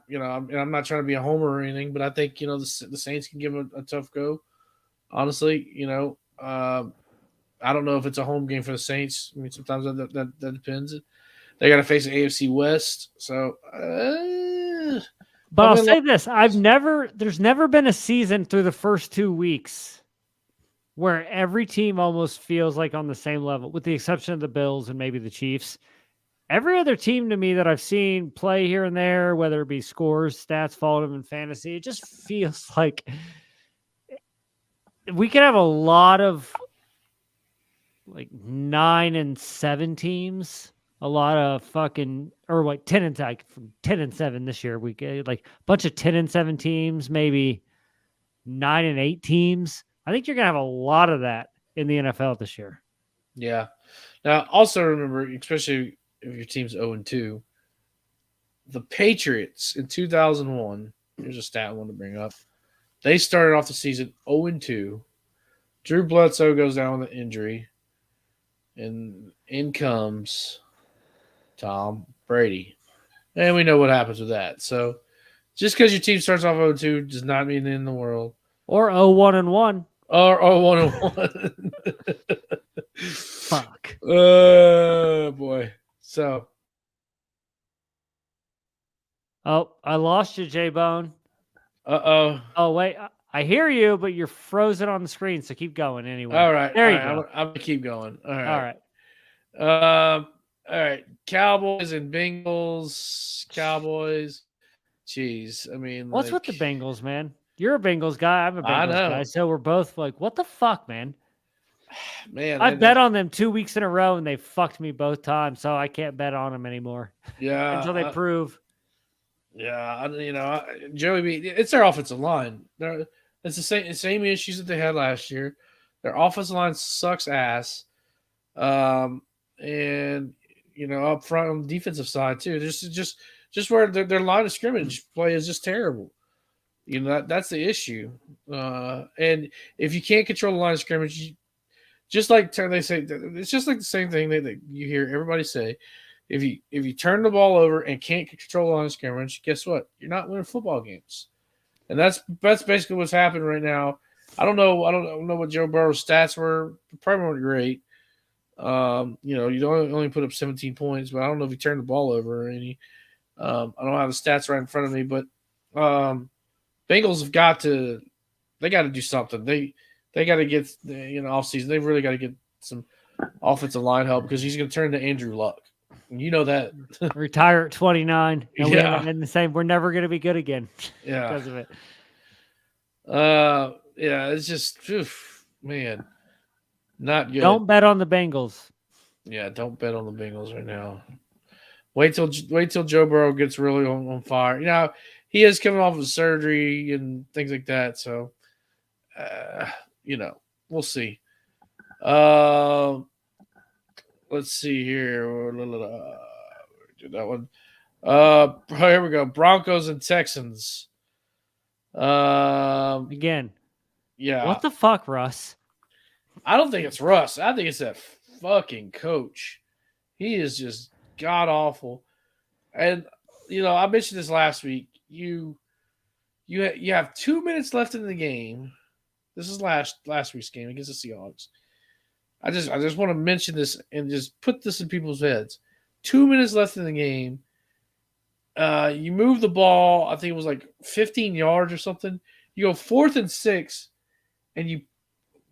not trying to be a homer or anything, but I think the Saints can give them a tough go. Honestly, I don't know if it's a home game for the Saints. I mean, sometimes that depends. They got to face the AFC West, so. But I'll say this: there's never been a season through the first 2 weeks where every team almost feels like on the same level, with the exception of the Bills and maybe the Chiefs. Every other team to me that I've seen play here and there, whether it be scores, stats, followed them in fantasy, it just feels like we could have a lot of like 9-7 teams. A lot of fucking, or like 10-7 this year. We get like a bunch of 10-7 teams, maybe 9-8 teams. I think you're gonna have a lot of that in the NFL this year. Yeah. Now, also remember, especially if your team's 0-2, the Patriots in 2001. Here's a stat I want to bring up. They started off the season 0-2. Drew Bledsoe goes down with an injury, and in comes Tom Brady. And we know what happens with that. So just because your team starts off 0-2 does not mean the end of the world. Or 0-1-1. Or 0-1-1. Fuck. Oh, boy. So. Oh, I lost you, J-Bone. Uh-oh. Oh, wait. I hear you, but you're frozen on the screen, so keep going anyway. All right. There you go. I'm going to keep going. All right. All right. Cowboys and Bengals. Cowboys. Jeez. I mean, what's with the Bengals, man? You're a Bengals guy. I'm a Bengals guy. So we're both like, what the fuck, man? Man, I bet on them 2 weeks in a row, and they fucked me both times, so I can't bet on them anymore. Yeah. Until they prove. Yeah. Joey B, it's their offensive line. It's the same issues that they had last year. Their offensive line sucks ass. And up front on the defensive side too. Just where their line of scrimmage play is just terrible. That's the issue. And if you can't control the line of scrimmage, just like they say, it's just like the same thing that you hear everybody say. If you turn the ball over and can't control the line of scrimmage, guess what? You're not winning football games. And that's basically what's happening right now. I don't know what Joe Burrow's stats were. Probably weren't great. You don't only put up 17 points, but I don't know if he turned the ball over or any. I don't have the stats right in front of me, but Bengals have got to do something. They got to get off season. They've really got to get some offensive line help because he's going to turn to Andrew Luck. You know that. Retire at 29. And yeah. We're never going to be good again. Yeah. Because of it. Yeah, it's just, man, not good. Don't bet on the Bengals. Yeah, don't bet on the Bengals right now. Wait till Joe Burrow gets really on fire. He is coming off of surgery and things like that. So, we'll see. Let's see here. Do that one. Here we go. Broncos and Texans. Again. Yeah. What the fuck, Russ? I don't think it's Russ. I think it's that fucking coach. He is just god awful. And I mentioned this last week. You have 2 minutes left in the game. This is last week's game against the Seahawks. I just want to mention this and just put this in people's heads. 2 minutes left in the game. You move the ball. I think it was like 15 yards or something. You go 4th and 6, and you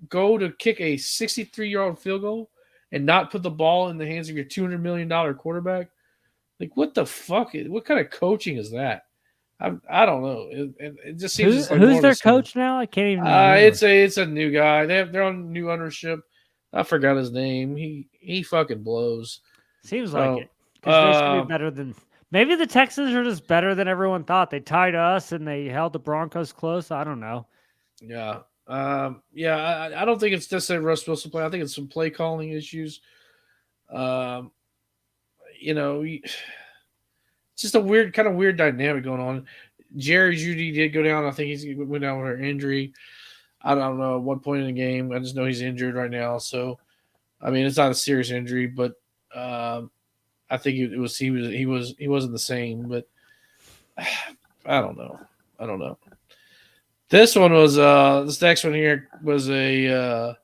go to kick a 63-yard field goal and not put the ball in the hands of your $200 million quarterback. Like, what the fuck? What kind of coaching is that? I don't know. It just seems who's their coach now? I can't even remember. It's a new guy. They're on new ownership. I forgot his name. He fucking blows. Seems like it. Because they should be better than. Maybe the Texans are just better than everyone thought. They tied us and they held the Broncos close. I don't know. Yeah. I don't think it's just a Russ Wilson play. I think it's some play calling issues. just a weird dynamic going on. Jerry Jeudy did go down. I think he went down with an injury. I don't know at what point in the game. I just know he's injured right now. So, I mean, it's not a serious injury, but I think he wasn't the same. But I don't know. This one was this next one here was a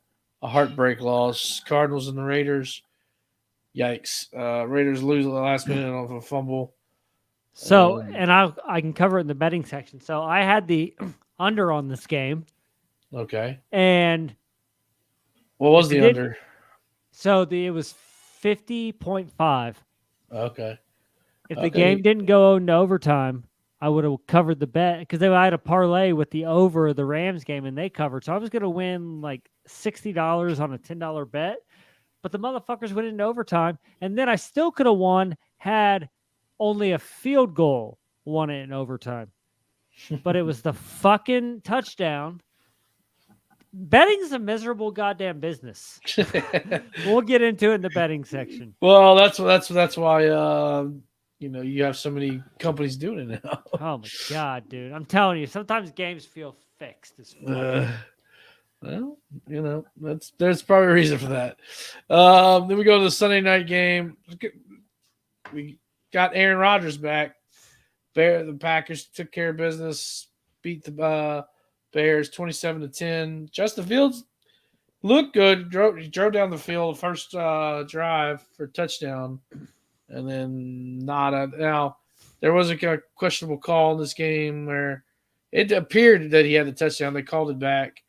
heartbreak loss. Cardinals and the Raiders. Yikes! Raiders lose at the last minute off a fumble. So, and I can cover it in the betting section. So I had the under on this game. Okay. And what was the under? So it was 50.5. Okay. If the game didn't go into overtime, I would have covered the bet because I had a parlay with the over of the Rams game and they covered. So I was going to win like $60 on a $10 bet, but the motherfuckers went into overtime. And then I still could have won had only a field goal won it in overtime. But it was the fucking touchdown. Betting's a miserable goddamn business. We'll get into it in the betting section. Well, that's why you have so many companies doing it now. Oh my god, dude! I'm telling you, sometimes games feel fixed as fuck. Well, there's probably a reason for that. Then we go to the Sunday night game. We got Aaron Rodgers back. The Packers took care of business, beat the Bears 27-10. Justin Fields looked good. He drove down the field the first drive for a touchdown, and then nada. Now, there was a questionable call in this game where it appeared that he had the touchdown. They called it back.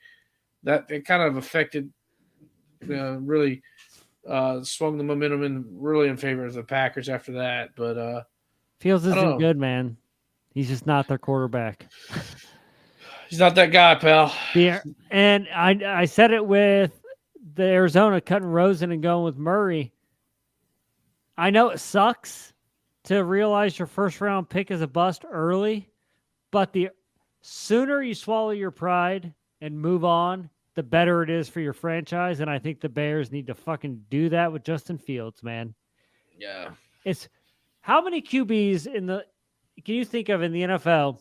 That it kind of affected, really swung the momentum really in favor of the Packers after that. But Fields isn't good, man. He's just not their quarterback. He's not that guy, pal. Yeah, and I said it with the Arizona cutting Rosen and going with Murray. I know it sucks to realize your first round pick is a bust early, but the sooner you swallow your pride and move on, the better it is for your franchise. And I think the Bears need to fucking do that with Justin Fields, man. Yeah. It's how many QBs can you think of in the NFL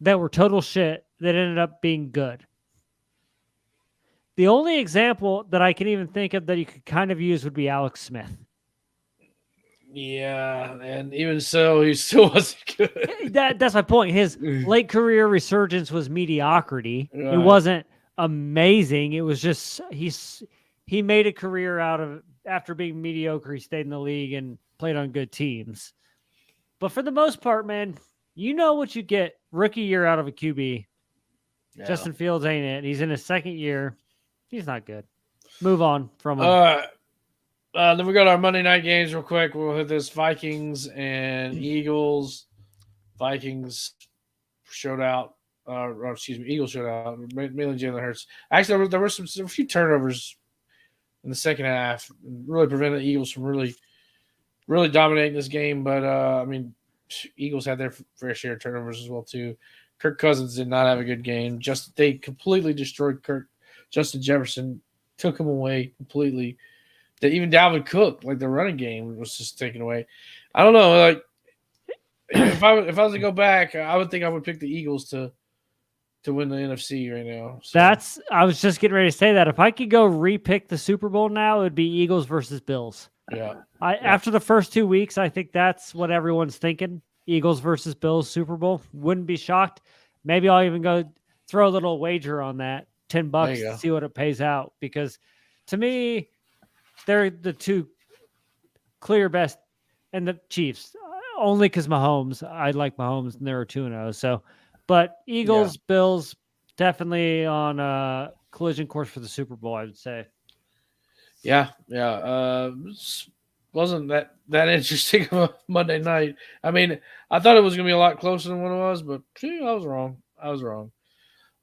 that were total shit that ended up being good? The only example that I can even think of that you could kind of use would be Alex Smith. Yeah, and even so, he still wasn't good. That's my point. His late career resurgence was mediocrity. Right. It wasn't amazing. It was just he made a career out of after being mediocre. He stayed in the league and played on good teams. But for the most part, man, you know what you get rookie year out of a QB. Yeah. Justin Fields ain't it. He's in his second year. He's not good. Move on from him. Then we got our Monday night games real quick. We'll hit this Vikings and Eagles. Vikings showed out. Eagles showed out. Mainly Jalen Hurts. Actually, there were a few turnovers in the second half. Really prevented the Eagles from really dominating this game. But, Eagles had their fair share of turnovers as well, too. Kirk Cousins did not have a good game. They completely destroyed Justin Jefferson, took him away completely. Even Dalvin Cook, the running game was just taken away. I don't know. If I was to go back, I would think I would pick the Eagles to win the NFC right now. So. I was just getting ready to say that. If I could go repick the Super Bowl now, it would be Eagles versus Bills. Yeah. After the first 2 weeks, I think that's what everyone's thinking. Eagles versus Bills Super Bowl. Wouldn't be shocked. Maybe I'll even go throw a little wager on that, $10 to see what it pays out. Because to me, they're the two clear best, and the Chiefs only because Mahomes. I like Mahomes, and they're 2-0. So, but Eagles, Bills, definitely on a collision course for the Super Bowl. I would say. Yeah. Wasn't that interesting of a Monday night? I mean, I thought it was going to be a lot closer than what it was, but I was wrong.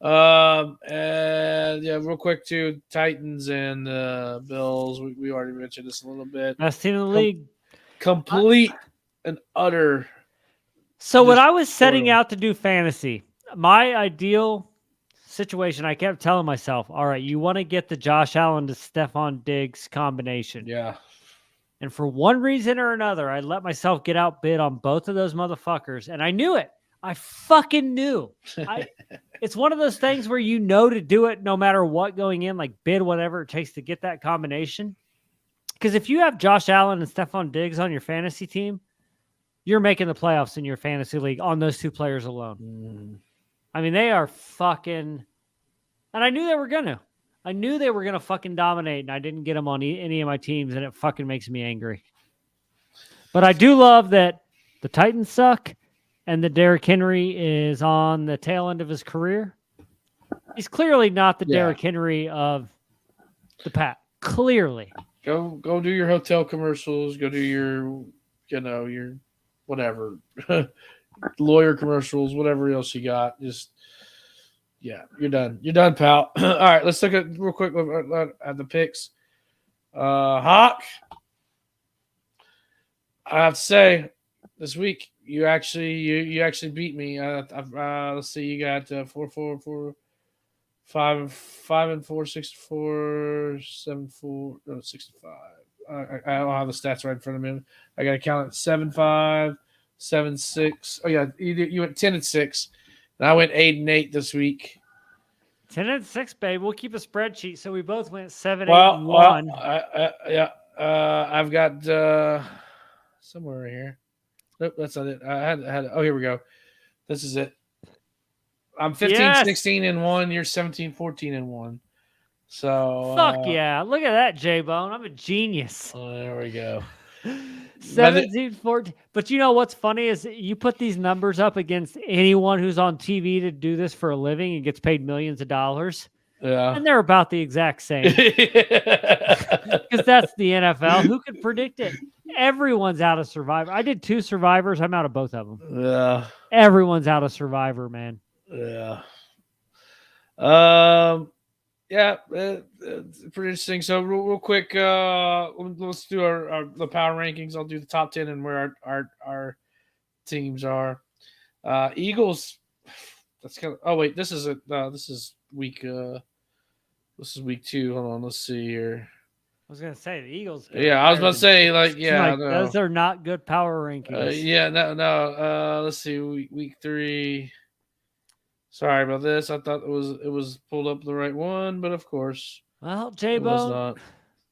And real quick too, Titans and Bills. We already mentioned this a little bit. Best team in the league. Complete and utter. So when I was setting out to do fantasy, my ideal situation, I kept telling myself, all right, you want to get the Josh Allen to Stephon Diggs combination. Yeah. And for one reason or another, I let myself get outbid on both of those motherfuckers. And I knew it. I fucking knew. It's one of those things where you know to do it no matter what going in, like bid whatever it takes to get that combination. Because if you have Josh Allen and Stephon Diggs on your fantasy team, you're making the playoffs in your fantasy league on those two players alone. I mean, they are fucking... And I knew they were going to. I knew they were going to fucking dominate, and I didn't get them on any of my teams, and it fucking makes me angry. But I do love that the Titans suck, and that Derrick Henry is on the tail end of his career. He's clearly not the Derrick Henry of the Pat. Clearly. Go do your hotel commercials. Go do your, your whatever. Lawyer commercials, whatever else you got. Just... Yeah, you're done. You're done, pal. All right, let's look at real quick at the picks. Hawk, I have to say, this week you actually beat me. Let's see, you got 4-4-4, 5-4, 6-4, 7-4, no 6-5. I don't have the stats right in front of me. I got to count it 7-5, 7-6. Oh yeah, you went 10-6. And I went 8-8 this week. 10-6, babe. We'll keep a spreadsheet. So we both went 7-8-1. I've got somewhere right here. Nope, that's not it. I had. Oh, here we go. This is it. I'm 15-16-1. You're 17-14-1. So fuck yeah! Look at that, JBONE. I'm a genius. There we go. 17-14. But you know what's funny is you put these numbers up against anyone who's on TV to do this for a living and gets paid millions of dollars. Yeah. And they're about the exact same. Because that's the NFL. Who could predict it? Everyone's out of Survivor. I did 2 Survivors. I'm out of both of them. Yeah. Everyone's out of Survivor, man. Yeah. Yeah, it's pretty interesting. So real quick, let's do the power rankings. I'll do the top 10 and where our teams are. Eagles. That's kind of. Oh wait, this is week. This is week 2. Hold on, let's see here. I was gonna say the Eagles. Yeah, I was about to say those are not good power rankings. Let's see, week 3. Sorry about this. I thought it was pulled up the right one, but of course, well, JBONE,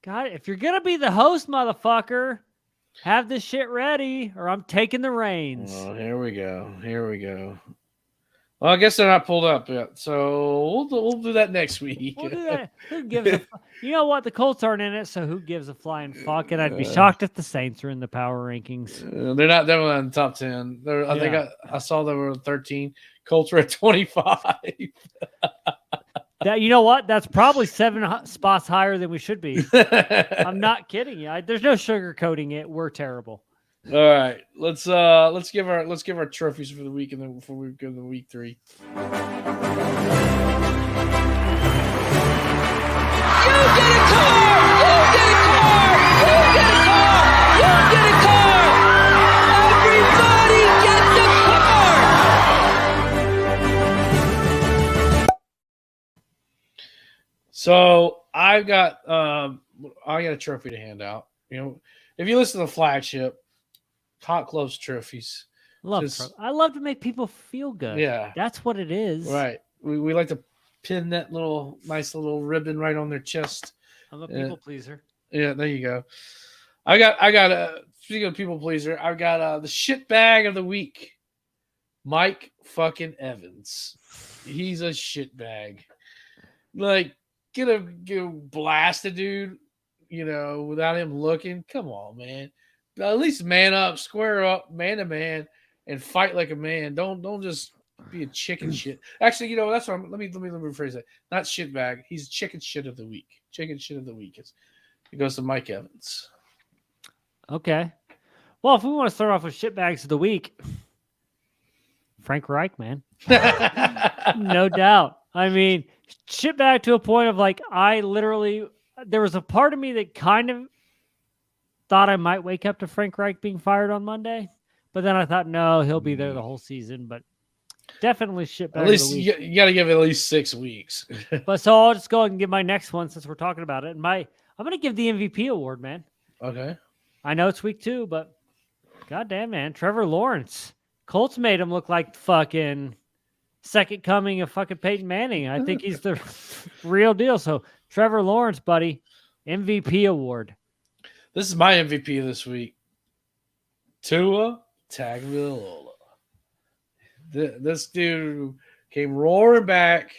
God, if you're gonna be the host, motherfucker, have this shit ready, or I'm taking the reins. Oh, here we go. Well, I guess they're not pulled up yet, so we'll do that next week. We'll do that. Who gives a you know what? The Colts aren't in it, so who gives a flying fuck? And I'd be shocked if the Saints are in the power rankings. They're not definitely in the top 10. I think I saw they were 13. Colts were at 25. That you know what? That's probably 7 spots higher than we should be. I'm not kidding you. There's no sugarcoating it. We're terrible. All right, let's give our trophies for the week, and then before we go to week 3. So I got a trophy to hand out. You know, if you listen to the flagship, Hot Gloves trophies. I love to make people feel good. Yeah, that's what it is. Right. We like to pin that nice little ribbon right on their chest. I'm a people pleaser. Yeah, there you go. I got a speaking of people pleaser, I've got the shit bag of the week. Mike fucking Evans. He's a shit bag. Like, get blasted, dude. You know, without him looking. Come on, man. At least man up, square up, man to man, and fight like a man. Don't just be a chicken shit. Actually, you know, that's what let me rephrase that. Not shit bag. He's chicken shit of the week. Chicken shit of the week. It goes to Mike Evans. Okay. Well, if we want to start off with shit bags of the week, Frank Reich, man. No doubt. I mean, shit bag to a point of like, there was a part of me that kind of thought I might wake up to Frank Reich being fired on Monday, but then I thought, no, he'll be there the whole season. But definitely shit bag. At least you got to give it at least 6 weeks. But so I'll just go ahead and give my next one since we're talking about it. And I'm going to give the MVP award, man. Okay. I know it's week 2, but goddamn, man, Trevor Lawrence. Colts made him look like fucking second coming of fucking Peyton Manning. I think he's the real deal. So Trevor Lawrence, buddy, MVP award. This is my MVP this week. Tua Tagovailoa. This dude came roaring back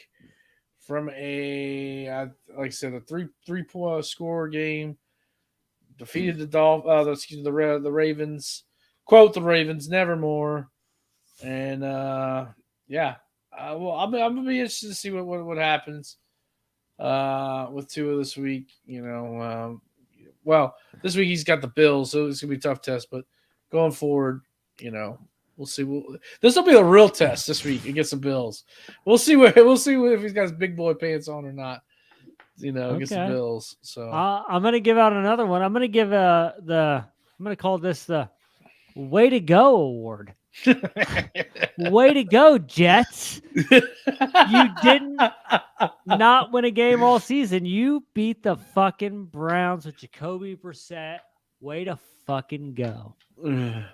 from like I said, a three score game. Defeated the Ravens. Quote the Ravens, nevermore. And yeah, well, I'm gonna be interested to see what happens with Tua this week. You know, well, this week he's got the Bills, so it's gonna be a tough test. But going forward, you know, we'll see. This will be the real test this week against the Bills. We'll see if he's got his big boy pants on or not. You know, against the Bills. So I'm gonna give out another one. I'm gonna give I'm gonna call this the Way to Go award. Way to go, Jets. You didn't not win a game all season. You beat the fucking Browns with Jacoby Brissett. Way to fucking go. I'm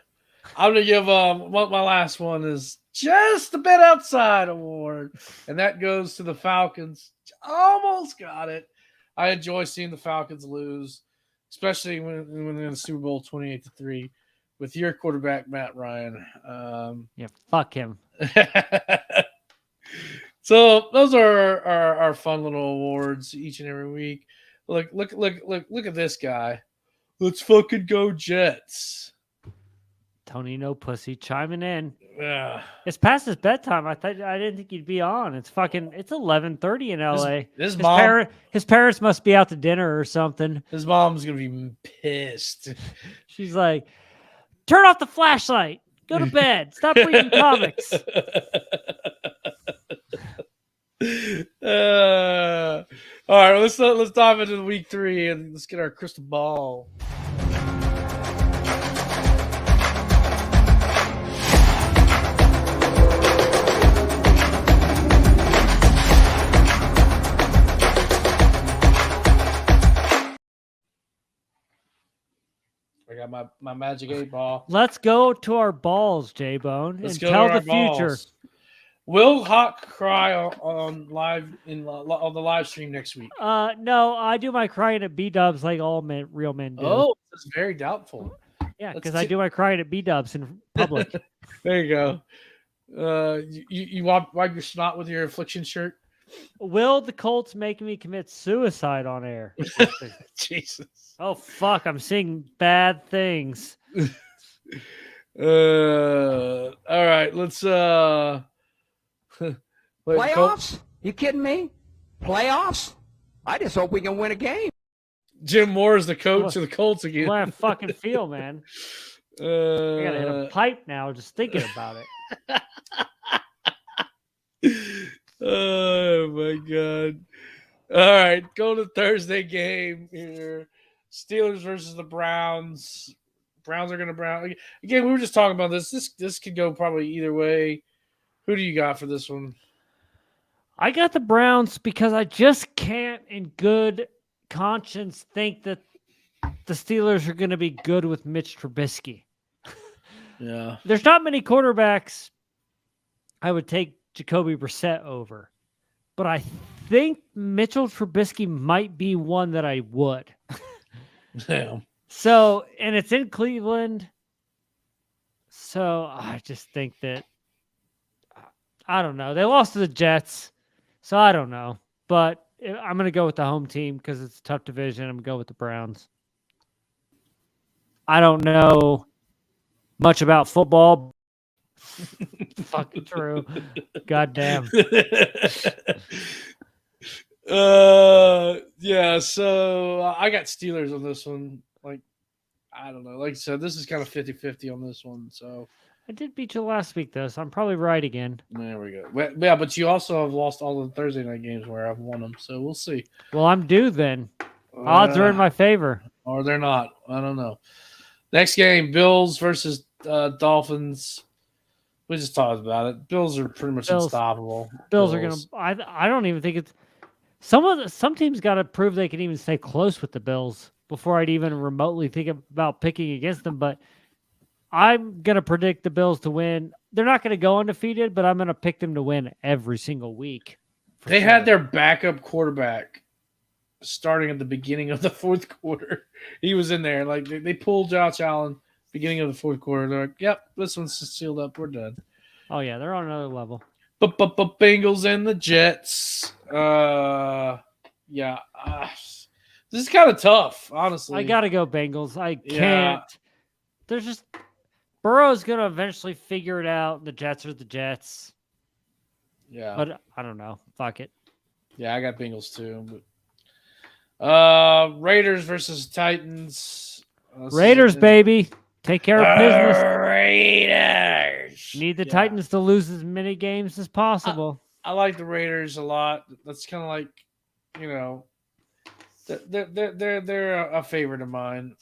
gonna give my last one is just a bit outside award, and that goes to the Falcons. Almost got it. I enjoy seeing the Falcons lose, especially when they're in the Super Bowl 28-3 with your quarterback Matt Ryan. Yeah, fuck him. So those are our fun little awards each and every week. Look at this guy. Let's fucking go Jets. Tony No Pussy chiming in. Yeah. It's past his bedtime. I didn't think he'd be on. It's 11:30 in LA. His parents must be out to dinner or something. His mom's gonna be pissed. She's like, turn off the flashlight. Go to bed. Stop reading comics. All right, let's dive into week 3 and let's get our crystal ball. I got my magic 8 ball. Let's go to our balls, JBONE, and tell the future. Will Hawk cry on the live stream next week? No, I do my crying at B-dubs like all real men do. Oh, that's very doubtful. Yeah, because I do my crying at B-dubs in public. There you go. You wipe your snot with your affliction shirt? Will the Colts make me commit suicide on air? Jesus. Oh, fuck. I'm seeing bad things. All right. Let's Playoffs? You kidding me? Playoffs? I just hope we can win a game. Jim Moore is the coach of the Colts again. What I fucking feel, man. I gotta hit a pipe now just thinking about it. Oh my god! All right, go to Thursday game here. Steelers versus the Browns. Browns are going to Brown again. We were just talking about this. This could go probably either way. Who do you got for this one? I got the Browns because I just can't, in good conscience, think that the Steelers are going to be good with Mitch Trubisky. Yeah, there's not many quarterbacks I would take Jacoby Brissett over, but I think Mitchell Trubisky might be one that I would. Yeah. So, and it's in Cleveland. So I just think that, I don't know. They lost to the Jets. So I don't know. But I'm going to go with the home team because it's a tough division. I'm going to go with the Browns. I don't know much about football. Fucking true. Goddamn. Yeah, so I got Steelers on this one. Like, I don't know. Like I said, this is kind of 50-50 on this one. So I did beat you last week, though, so I'm probably right again. There we go. Yeah, but you also have lost all the Thursday night games where I've won them. So we'll see. Well, I'm due then. Odds are in my favor. Or they're not. I don't know. Next game, Bills versus Dolphins. We just talked about it. Bills are pretty much unstoppable. Bills are gonna. I don't even think it's. Some teams got to prove they can even stay close with the Bills. before I'd even remotely think about picking against them. But I'm going to predict the Bills to win. They're not going to go undefeated, but I'm going to pick them to win every single week. They had their backup quarterback starting at the beginning of the fourth quarter. He was in there. Like they pulled Josh Allen beginning of the fourth quarter. They're like, yep, this one's sealed up. We're done. Oh, yeah, they're on another level. Bengals and the Jets. This is kind of tough, honestly. I got to go Bengals. I can't. There's just Burrow's going to eventually figure it out. The Jets are the Jets. Yeah. But I don't know. Fuck it. Yeah, I got Bengals too. But Raiders versus Titans. Raiders, baby. Take care of business. Raiders. Need the Titans to lose as many games as possible. I like the Raiders a lot. That's kind of like, they're a favorite of mine.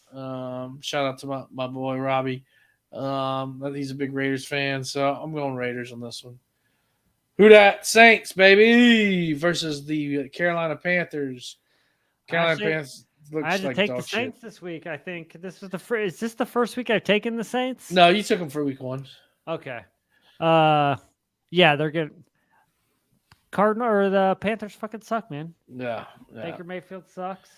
Shout out to my boy Robbie. He's a big Raiders fan, so I'm going Raiders on this one. Who dat? Saints, baby, versus the Carolina Panthers. Panthers looks I had to like take dog the Saints shit. this week. I think this was is this the first week I've taken the Saints? No, you took them for week 1. Okay. Yeah, they're good. Cardinal or the Panthers fucking suck, man. Yeah. Baker Mayfield sucks.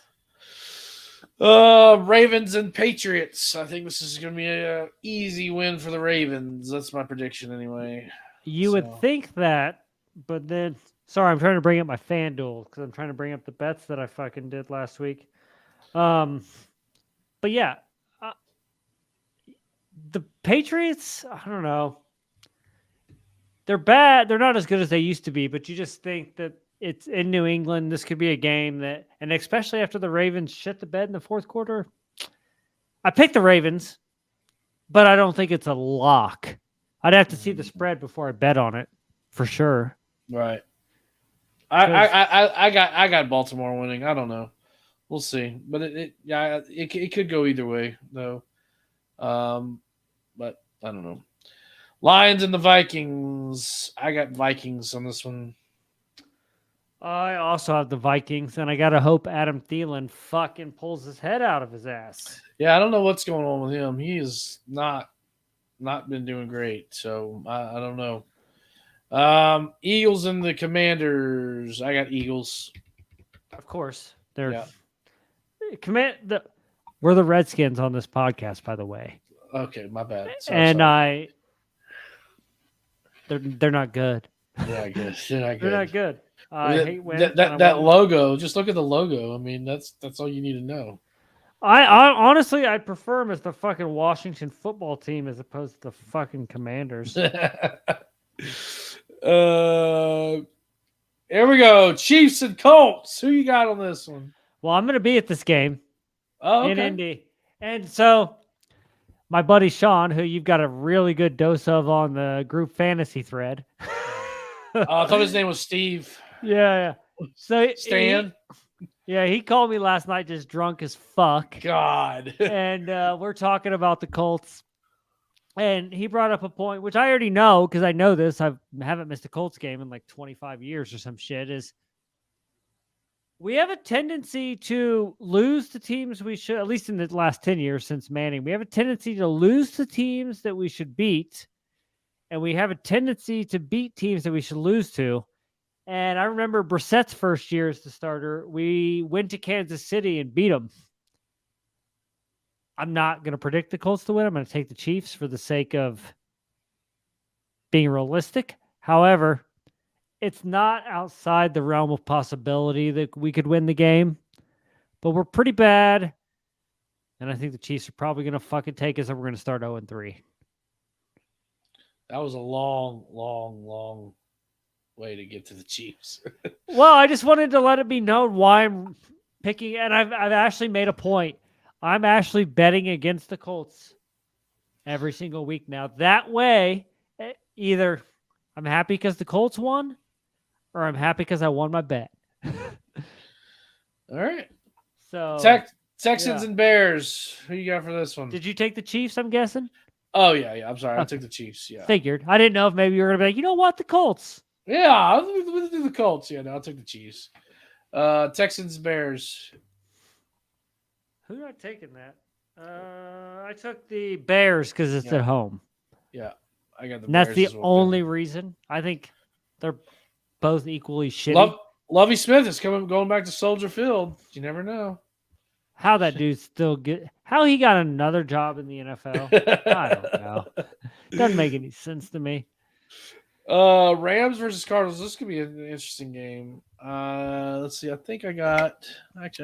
Ravens and Patriots. I think this is going to be an easy win for the Ravens. That's my prediction anyway. You would think that, but then, sorry, I'm trying to bring up my FanDuel because I'm trying to bring up the bets that I fucking did last week. But yeah, the Patriots, I don't know. They're bad. They're not as good as they used to be, but you just think that it's in New England. This could be a game that, and especially after the Ravens shit the bed in the fourth quarter. I picked the Ravens, but I don't think it's a lock. I'd have to see the spread before I bet on it, for sure. Right. I got Baltimore winning. I don't know. We'll see. But it could go either way though. But I don't know. Lions and the Vikings. I got Vikings on this one. I also have the Vikings, and I gotta hope Adam Thielen fucking pulls his head out of his ass. Yeah, I don't know what's going on with him. He is not been doing great, so I don't know. Eagles and the Commanders. I got Eagles. Of course, they're we're the Redskins on this podcast, by the way. Okay, my bad. Sorry. They're not good. Yeah, I guess they're not good. They're not good. I hate wins. That logo. Just look at the logo. I mean, that's all you need to know. I honestly, I prefer them as the fucking Washington football team as opposed to the fucking Commanders. Here we go. Chiefs and Colts. Who you got on this one? Well, I'm going to be at this game In in Indy. And so my buddy Sean, who you've got a really good dose of on the group fantasy thread. I thought his name was Steve. Yeah. So Stan? He called me last night just drunk as fuck. God. And we're talking about the Colts. And he brought up a point, which I already know because I know this. I haven't missed a Colts game in like 25 years or some shit. Is we have a tendency to lose to teams we should, at least in the last 10 years since Manning, we have a tendency to lose to teams that we should beat. And we have a tendency to beat teams that we should lose to. And I remember Brissett's first year as the starter. We went to Kansas City and beat them. I'm not going to predict the Colts to win. I'm going to take the Chiefs for the sake of being realistic. However, it's not outside the realm of possibility that we could win the game. But we're pretty bad. And I think the Chiefs are probably going to fucking take us and we're going to start 0-3. That was a long way to get to the Chiefs. Well, I just wanted to let it be known why I'm picking, and I've actually made a point. I'm actually betting against the Colts every single week now. That way, either I'm happy because the Colts won, or I'm happy because I won my bet. All right. So Texans and Bears. Who you got for this one? Did you take the Chiefs, I'm guessing? Oh, yeah. I'm sorry. I took the Chiefs. Yeah. Figured. I didn't know if maybe you were going to be like, you know what, the Colts. Yeah, I'll do the Colts. Yeah, no, I'll take the Chiefs. Texans, Bears. Who am I taking that? I took the Bears because it's at home. Yeah, I got the And Bears. that's the as well, only reason. I think they're both equally shitty. Lovie Smith is going back to Soldier Field. You never know. How that dude's still good. How he got another job in the NFL. I don't know. Doesn't make any sense to me. Rams versus Cardinals. This could be an interesting game. Let's see. I think I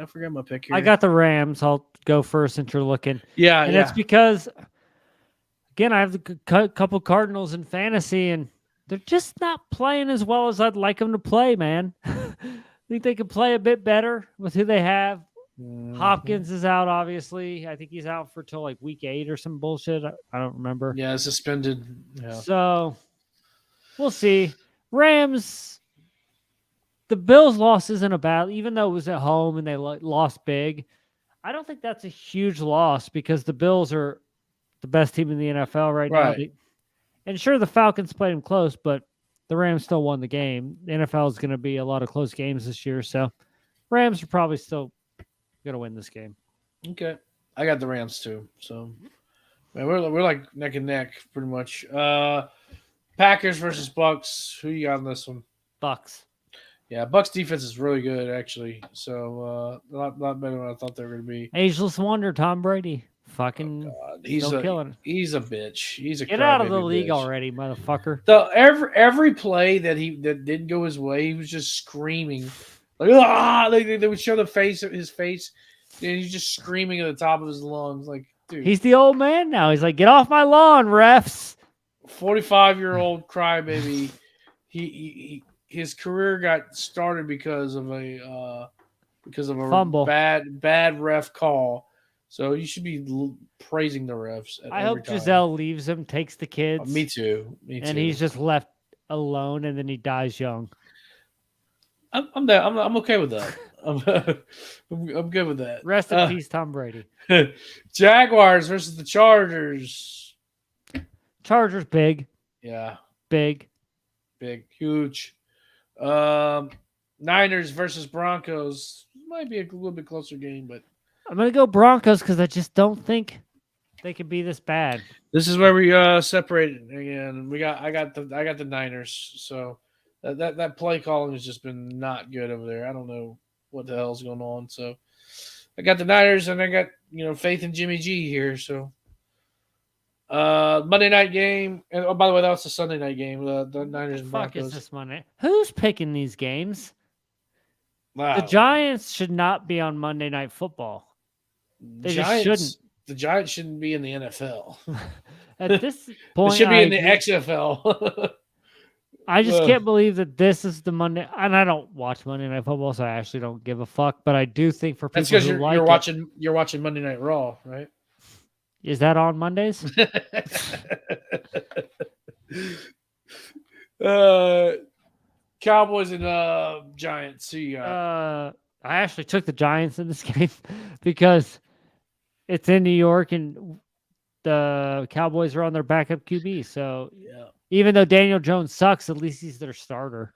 forgot my pick here. I got the Rams. I'll go first since you're looking. Yeah, and it's because, again, I have the couple Cardinals in fantasy, and they're just not playing as well as I'd like them to play, man. I think they could play a bit better with who they have. Hopkins is out, obviously. I think he's out for till like week 8 or some bullshit. I don't remember. Yeah, suspended. Yeah. So we'll see. Rams, the Bills' loss isn't a bad, even though it was at home and they lost big. I don't think that's a huge loss because the Bills are the best team in the NFL right now. And sure, the Falcons played them close, but the Rams still won the game. The NFL is going to be a lot of close games this year, so Rams are probably still going to win this game. Okay. I got the Rams too. So man, we're like neck and neck pretty much. Packers versus Bucks. Who you got on this one? Bucks. Yeah, Bucks defense is really good actually. So a lot better than I thought they were going to be. Ageless wonder, Tom Brady. Fucking he's killing it. He's a bitch. He's a get out of the bitch. league already, motherfucker. Every play that didn't go his way, he was just screaming. Like, they would show his face, and he's just screaming at the top of his lungs. Like, dude, he's the old man now. He's like, get off my lawn, refs. 45-year-old crybaby. His career got started because of a fumble. bad ref call. So you should be praising the refs. I hope Giselle leaves him, takes the kids. Me too. And he's just left alone, and then he dies young. I'm there. I'm okay with that. I'm good with that. Rest in peace, Tom Brady. Jaguars versus the Chargers. Chargers big. Yeah. Big, huge. Niners versus Broncos. Might be a little bit closer game, but I'm gonna go Broncos because I just don't think they could be this bad. This is where we separated again. I got the Niners. So that play calling has just been not good over there. I don't know what the hell's going on. So I got the Niners, and I got faith in Jimmy G here. So Monday night game, and by the way, that was the Sunday night game. The Niners and Broncos. Fuck is this Monday? Who's picking these games? Wow. The Giants should not be on Monday Night Football. They just shouldn't. The Giants shouldn't be in the NFL. At this point, they should be in the XFL. I just can't believe that this is the Monday, and I don't watch Monday Night Football, so I actually don't give a fuck. But I do think for people that's who because you're watching Monday Night Raw, right? Is that on Mondays? Cowboys and Giants. Who you got? I actually took the Giants in this game because it's in New York and the Cowboys are on their backup QB. So even though Daniel Jones sucks, at least he's their starter.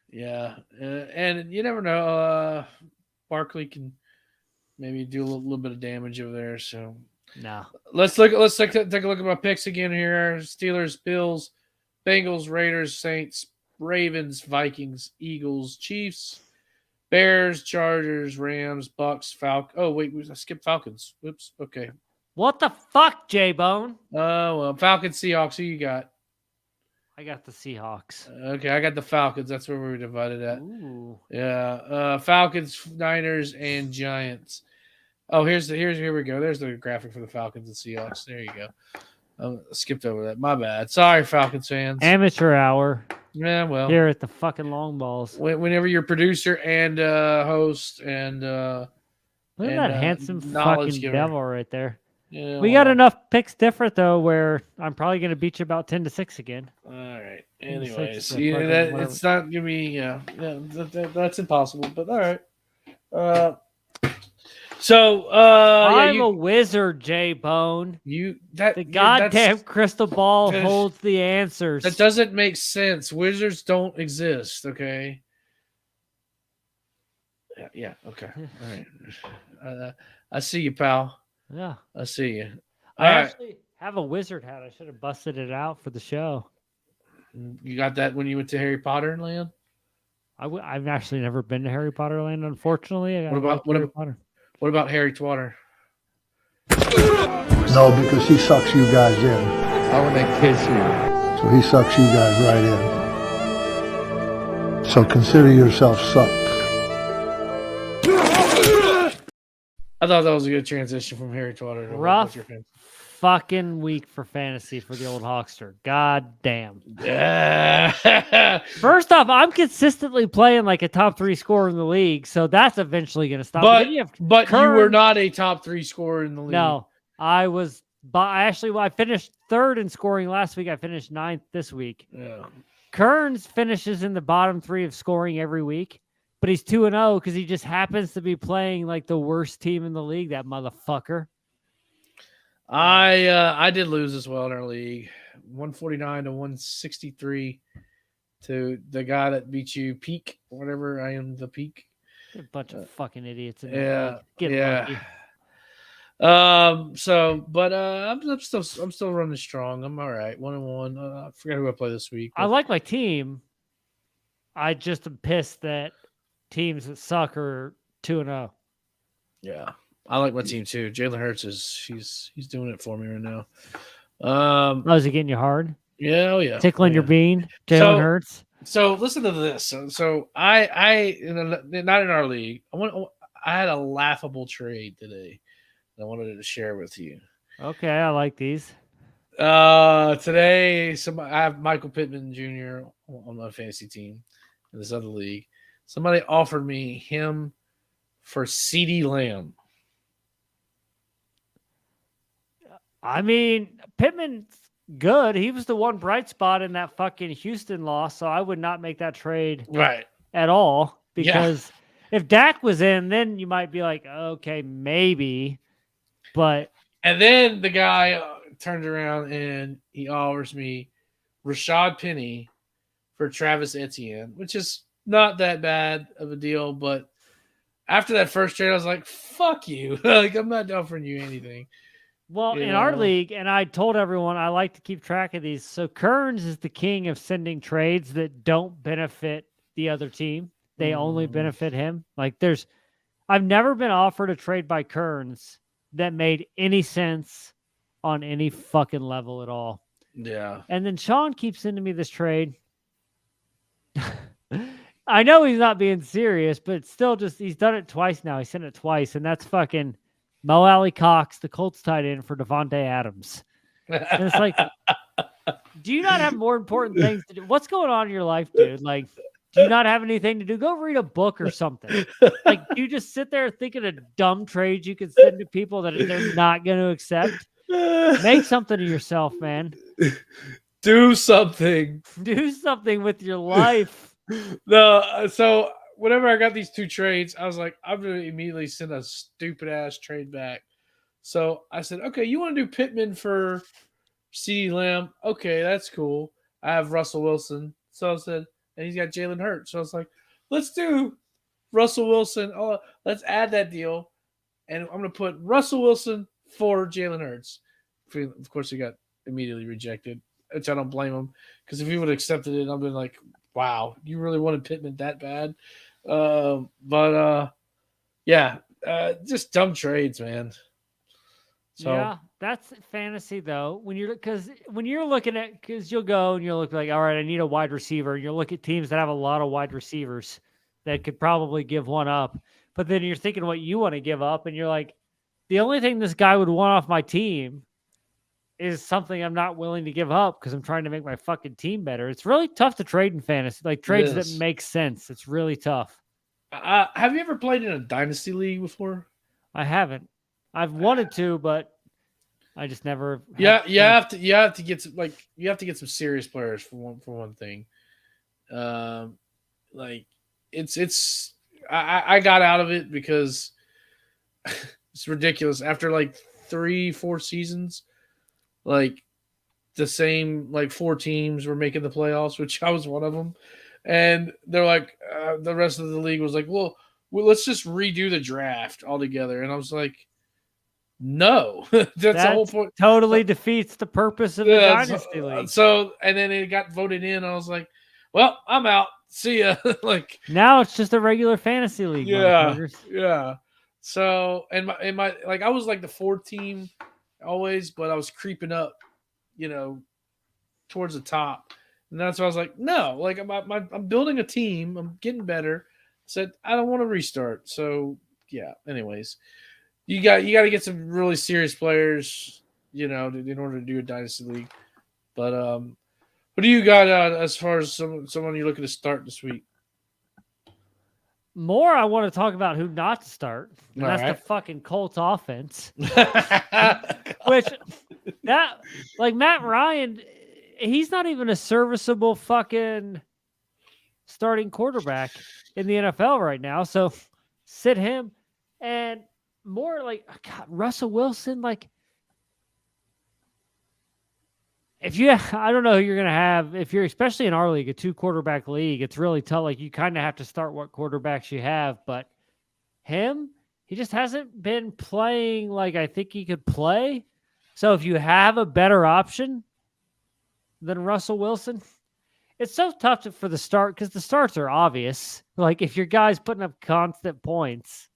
Yeah, and you never know. Barkley can maybe do a little bit of damage over there. So no, let's take a look at my picks again here. Steelers, Bills, Bengals, Raiders, Saints, Ravens, Vikings, Eagles, Chiefs, Bears, Chargers, Rams, Bucks, Falcons. Oh wait, I skipped Falcons. Whoops. Okay. What the fuck, JBONE? Oh well, Falcons, Seahawks. Who you got? I got the Seahawks. Okay, I got the Falcons. That's where we were divided at. Ooh. Yeah, Falcons, Niners, and Giants. Oh, here we go. There's the graphic for the Falcons and Seahawks. There you go. Skipped over that. My bad. Sorry, Falcons fans. Amateur hour. Yeah, well, here at the fucking long balls. Whenever you're producer and host and look at that handsome fucking giver. devil right there. Yeah, we got enough picks different though, where I'm probably going to beat you about 10-6 again. All right. Anyways, it's it's not gonna be. That's impossible. But all right. So I'm a wizard, JBONE. The goddamn crystal ball holds the answers. That doesn't make sense. Wizards don't exist. Okay. Yeah. Okay. All right. I see you, pal. Yeah. I see you. I All right. actually have a wizard hat. I should have busted it out for the show. You got that when you went to Harry Potter land? I've actually never been to Harry Potter land, unfortunately. What about Harry Potter? What about Harry Twatter? No, because he sucks you guys in. I want to kiss you. So he sucks you guys right in. So consider yourself sucked. I thought that was a good transition from Harry Twatter to Rough what's your fan- fucking week for fantasy for the old Hawkster. God damn. Yeah. First off, I'm consistently playing like a top 3 scorer in the league, so that's eventually going to stop. but then you have but you were Kern. not a top 3 scorer in the league. No, I was. But I finished 3rd in scoring last week. I finished 9th this week. Yeah. Kearns finishes in the bottom 3 of scoring every week, but he's 2-0 because he just happens to be playing like the worst team in the league. That motherfucker. I did lose as well in our league, 149 to 163 to the guy that beat you, Peak, whatever. I am the Peak. A bunch of fucking idiots. In Yeah, Get yeah. lucky. I'm still running strong. I'm all right. 1-1. I forgot who I play this week. I like my team. I just am pissed that teams that suck are 2-0. Yeah, I like my team too. Jalen Hurts he's doing it for me right now. Oh, is he getting you hard? Yeah, oh yeah, Tickling your bean, Jalen Hurts. So listen to this. So I not in our league. I had a laughable trade today that I wanted to share with you. Okay, I like these. Today I have Michael Pittman Jr. on my fantasy team in this other league. Somebody offered me him for CeeDee Lamb. I mean, Pittman's good. He was the one bright spot in that fucking Houston loss, so I would not make that trade Right. at all. Because if Dak was in, then you might be like, okay, maybe. But And then the guy turned around and he offers me Rashad Penny for Travis Etienne, which is not that bad of a deal. But after that first trade, I was like, fuck you. Like, I'm not offering you anything. well, You in our know? league, and I told everyone I like to keep track of these. So Kearns is the king of sending trades that don't benefit the other team. They only benefit him. Like I've never been offered a trade by Kearns that made any sense on any fucking level at all. Yeah. And then Sean keeps sending me this trade. I know he's not being serious, but it's still he's done it twice now. He sent it twice, and that's fucking Mo Alley Cox, the Colts tight end, for Devontae Adams. And it's like, do you not have more important things to do? What's going on in your life, dude? Like, do you not have anything to do? Go read a book or something. Like, you just sit there thinking of dumb trades you can send to people that they're not going to accept. Make something of yourself, man. Do something. Do something with your life. No, so whenever I got these two trades, I was like, I'm going to immediately send a stupid ass trade back. So I said, okay, you want to do Pittman for CeeDee Lamb? Okay, that's cool. I have Russell Wilson. So I said, and he's got Jalen Hurts. So I was like, let's do Russell Wilson. Oh, let's add that deal. And I'm going to put Russell Wilson for Jalen Hurts. Of course, he got immediately rejected, which I don't blame him. Because if he would have accepted it, I'd been like, wow, you really wanted Pittman that bad? Just dumb trades, man. So, yeah, that's fantasy though. When you're looking at, because you'll go and you'll look like, all right, I need a wide receiver. And you'll look at teams that have a lot of wide receivers that could probably give one up. But then you're thinking what you want to give up, and you're like, the only thing this guy would want off my team is something I'm not willing to give up because I'm trying to make my fucking team better. It's really tough to trade in fantasy, like trades that make sense. It's really tough. have you ever played in a dynasty league before? I haven't. I've wanted to, but I just never. You have to get some serious players for one thing. I got out of it because it's ridiculous. After like 3-4 seasons, like the same 4 teams were making the playoffs, which I was one of them, and they're like the rest of the league was like, well, let's just redo the draft altogether, and I was like, No, that's the whole point. Totally defeats the purpose of the Dynasty League. So, and then it got voted in. I was like, well, I'm out. See ya. Like now it's just a regular fantasy league. Yeah. So, and my like I was like the 4th team always, but I was creeping up, towards the top. And that's why I was like, no, like I'm building a team. I'm getting better. Said I don't want to restart. So yeah. Anyways, you got to get some really serious players, in order to do a dynasty league. But what do you got as far as someone you're looking to start this week? More, I want to talk about who not to start. And that's right. the fucking Colts offense. Which Matt Ryan, he's not even a serviceable fucking starting quarterback in the NFL right now. So sit him. And more Russell Wilson, I don't know who you're going to have. If you're, especially in our league, a 2-quarterback league, it's really tough. You kind of have to start what quarterbacks you have. But he just hasn't been playing like I think he could play. So if you have a better option than Russell Wilson, it's so tough for the start because the starts are obvious. Like if your guy's putting up constant points,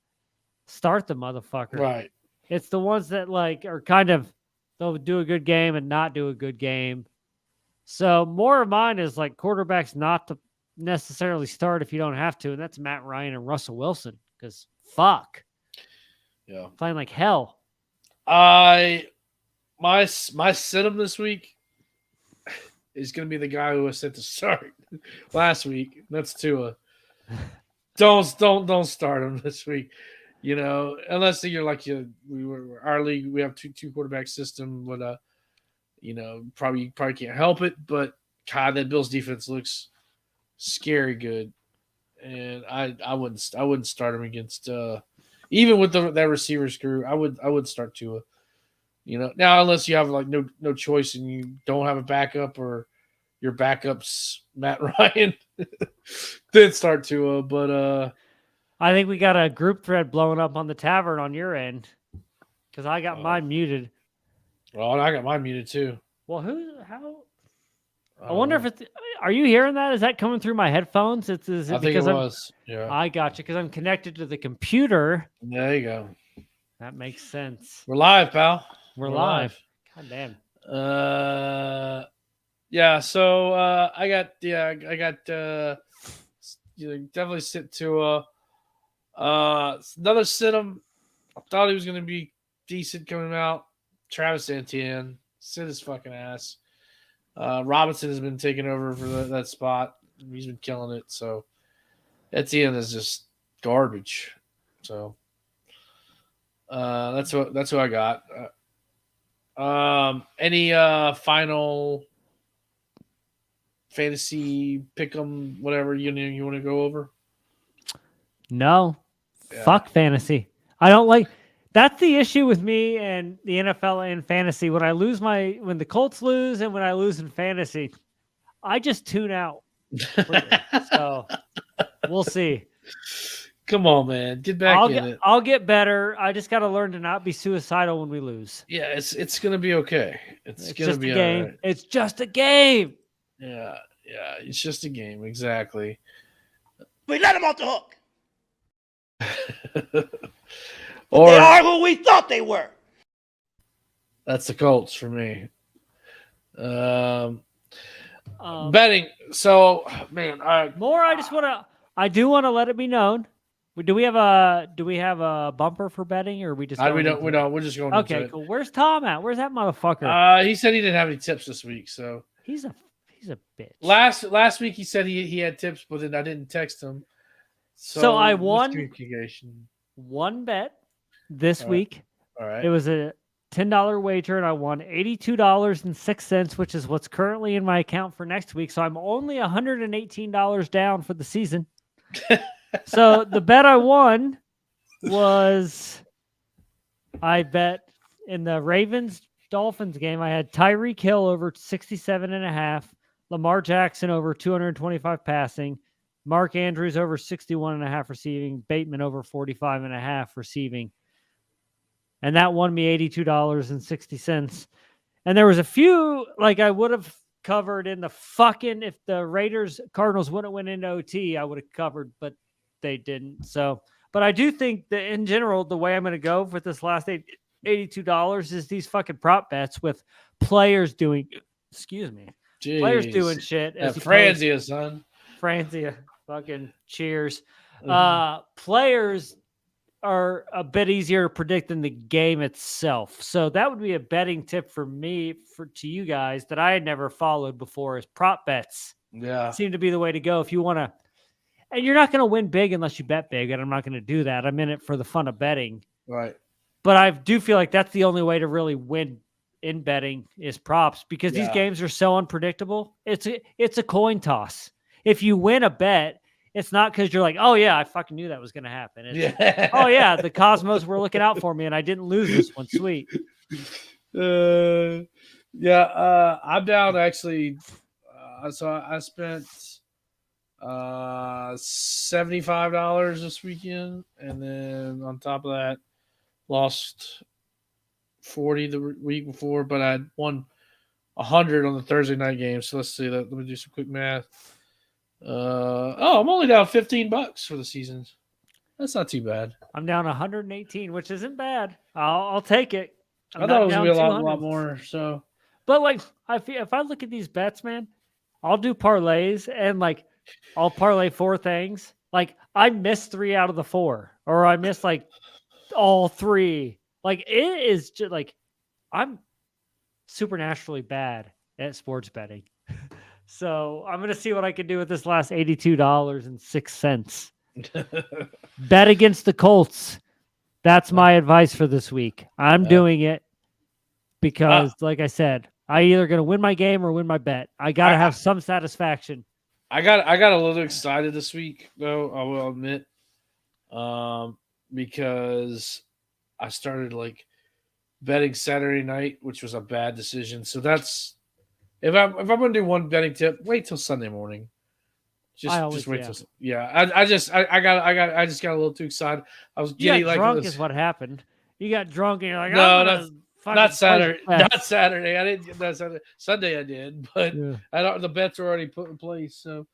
start the motherfucker. Right. It's the ones that are kind of, they'll do a good game and not do a good game. So more of mine is quarterbacks not to necessarily start if you don't have to. And that's Matt Ryan and Russell Wilson. Because fuck. Yeah. Playing like hell. My sit-em this week is going to be the guy who was set to start last week. That's Tua. Don't start him this week. Unless you're our league, we have two quarterback system, but probably can't help it. But God, that Bills defense looks scary good, and I wouldn't start him against even with that receivers crew. I would start Tua. Now unless you have no choice and you don't have a backup or your backup's Matt Ryan, then start Tua. But I think we got a group thread blowing up on the Tavern on your end because I got mine muted. Well, I got mine muted too. Well, I wonder if it's. Are you hearing that? Is that coming through my headphones? I think it was. Yeah. I got you because I'm connected to the computer. There you go. That makes sense. We're live, pal. We're live. God damn. Yeah. So I got definitely sit to another sit-em. I thought he was going to be decent coming out. Travis Etienne, sit his fucking ass. Robinson has been taking over for that spot. He's been killing it. So Etienne is just garbage. So that's who I got. Any final fantasy pick'em, whatever you want to go over? No. Yeah. Fuck fantasy. I don't like. That's the issue with me and the NFL and fantasy. When the Colts lose and when I lose in fantasy, I just tune out. So we'll see. Come on, man. Get back in it. I'll get better. I just got to learn to not be suicidal when we lose. Yeah, it's going to be okay. It's going to be a game. Right. It's just a game. Yeah. It's just a game. Exactly. We let them off the hook. Or they are who we thought they were. That's the Colts for me. Betting. So, man, more. I do want to let it be known. Do we have a bumper for betting, or are we just? We don't. We're just going. Okay, cool. Where's Tom at? Where's that motherfucker? He said he didn't have any tips this week, so he's a bitch. Last week he said he had tips, but then I didn't text him. So I won one bet this week. All right. It was a $10 wager, and I won $82.06, which is what's currently in my account for next week. So I'm only $118 down for the season. So the bet I won was I bet in the Ravens-Dolphins game, I had Tyreek Hill over 67.5, Lamar Jackson over 225 passing, Mark Andrews over 61.5 receiving, Bateman over 45.5 receiving. and that won me $82.60. And there was a few like I would have covered in the fucking if the Cardinals wouldn't win into OT, I would have covered, but they didn't. So, but I do think that in general, the way I'm going to go with this last $82 is these fucking prop bets with players doing. Excuse me. Jeez. Players doing shit. Franzia, son. Franzia. Fucking cheers. Mm-hmm. Players are a bit easier to predict than the game itself. So that would be a betting tip for me, to you guys that I had never followed before is prop bets. Yeah. Seem to be the way to go if you want to. And you're not going to win big unless you bet big, and I'm not going to do that. I'm in it for the fun of betting. Right. But I do feel like that's the only way to really win in betting is props because these games are so unpredictable. It's a coin toss. If you win a bet, it's not because you're like, oh, yeah, I fucking knew that was going to happen. It's, oh, yeah, the Cosmos were looking out for me, and I didn't lose this one. Sweet. I'm down, actually. So I spent $75 this weekend, and then on top of that, lost 40 the week before, but I won 100 on the Thursday night game. So let's see that. Let me do some quick math. I'm only down $15 for the season. That's not too bad. I'm down 118, which isn't bad. I'll take it. I thought it was gonna be a lot more. So, but like, if I look at these bets, man, I'll do parlays and like I'll parlay 4 things. Like I missed 3 out of the 4, or I missed like all 3. Like it is just like I'm supernaturally bad at sports betting. So I'm going to see what I can do with this last $82.06. Bet against the Colts. That's my advice for this week. I'm doing it because, like I said, I either going to win my game or win my bet. I got to have some satisfaction. I got a little excited this week, though, I will admit, because I started like betting Saturday night, which was a bad decision. So that's if I'm going to do one betting tip, wait till Sunday morning. Just wait till I just got a little too excited. I was getting like drunk is what happened. You got drunk and you're like, no, not Saturday. Not Saturday. I didn't get that Saturday. Sunday I did, but the bets were already put in place. So,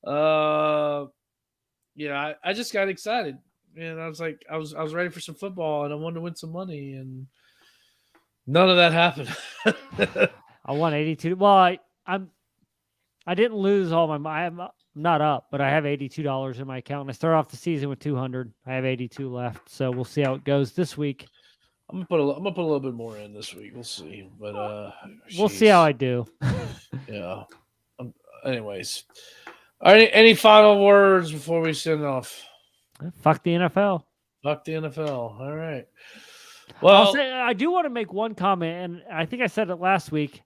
I just got excited, and I was like, I was ready for some football, and I wanted to win some money, and none of that happened. I won 82. Well, I didn't lose all my. I'm not up, but I have $82 in my account. And I start off the season with 200. I have 82 left, so we'll see how it goes this week. I'm gonna put a little bit more in this week. We'll see, but we'll see how I do. Yeah. Anyways, any final words before we send off? Fuck the NFL. Fuck the NFL. All right. Well, I do want to make one comment, and I think I said it last week.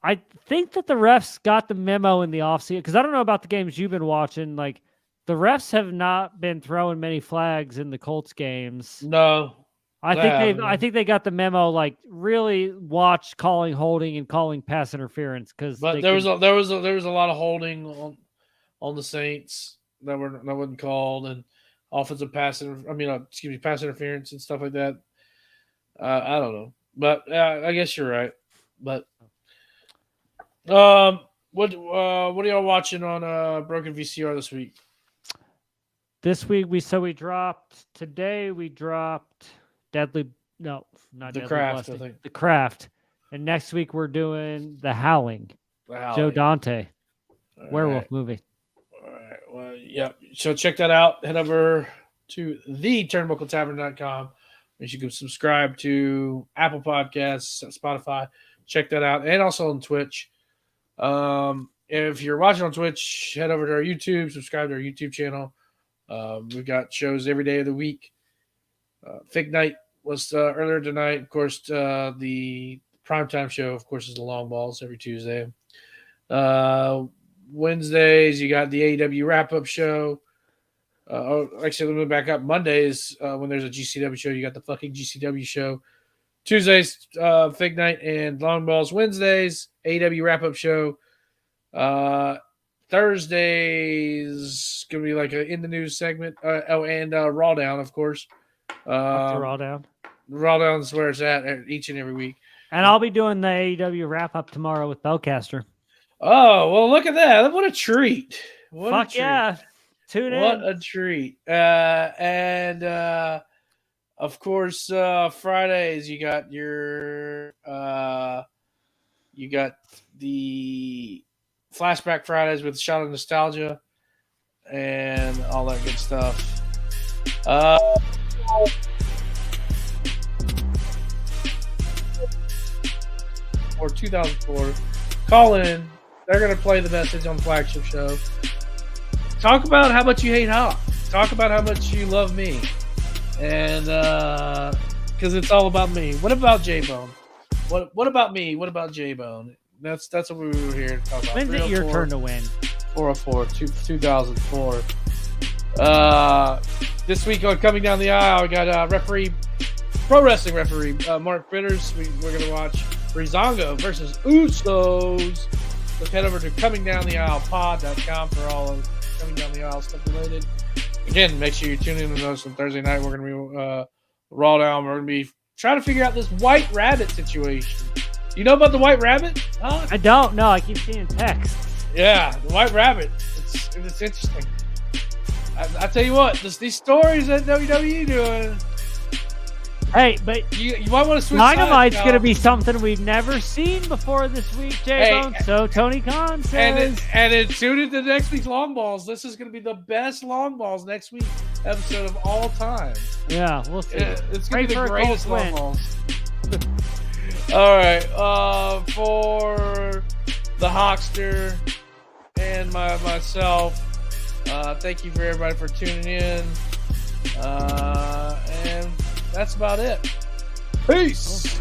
I think that the refs got the memo in the offseason because I don't know about the games you've been watching. Like the refs have not been throwing many flags in the Colts games. No, I think they got the memo. Like really watch calling holding and calling pass interference because. But there was a lot of holding on the Saints that wasn't called and offensive pass interference and stuff like that. I don't know, but I guess you're right. But what are y'all watching on Broken VCR this week? This week we dropped Deadly. No, not The Deadly Craft. Blessing. I think The Craft, and next week we're doing The Howling. Joe Dante, werewolf movie. All right. Well, yeah. So check that out. Head over to theturnbuckletavern.com. You can subscribe to Apple Podcasts, Spotify. Check that out, and also on Twitch. If you're watching on Twitch, head over to our YouTube, subscribe to our YouTube channel. We've got shows every day of the week. Fig Night was earlier tonight. Of course, the primetime show, of course, is the Long Balls every Tuesday. Wednesdays, you got the AEW wrap-up show. Actually, let me back up. Mondays, when there's a GCW show, you got the fucking GCW show. Tuesdays, Fig Night and Long Balls. Wednesdays, AEW wrap-up show. Thursdays, going to be like a In the News segment. And Raw Down, of course. Raw Down. Raw Down is where it's at each and every week. And I'll be doing the AEW wrap-up tomorrow with Bellcaster. Oh, well, look at that. What a treat. Fuck yeah. Tune in. What a treat. And of course, Fridays, you got your you got the Flashback Fridays with a shot of nostalgia and all that good stuff. Or 2004. Call in. They're going to play the message on the flagship show. Talk about how much you hate Hawk. Talk about how much you love me. And because it's all about me. What about JBONE? What about me? What about JBONE? That's what we were here to talk about. When's it your turn to win? 2004. This week on Coming Down the Aisle, we got pro wrestling referee Mark Bitters. We're going to watch Breezango versus Usos. Let's head over to comingdowntheaislepod.com for all of Coming Down the Aisle stuff related. Again, make sure you tune in to us on Thursday night. We're going to be raw down. We're going to be trying to figure out this White Rabbit situation. You know about the White Rabbit? Huh? I don't know. I keep seeing texts. Yeah, the White Rabbit. It's interesting. I tell you what, these stories that WWE doing. Hey, but you might want to switch. Dynamite's going to be something we've never seen before this week, JBONE. Hey, so Tony Khan says. And then tune into next week's Long Balls. This is going to be the best Long Balls next week episode of all time. Yeah, we'll see. It's going to be the greatest Long win. Balls. All right, for the Hawkster and myself, thank you for everybody for tuning in, and that's about it. Peace.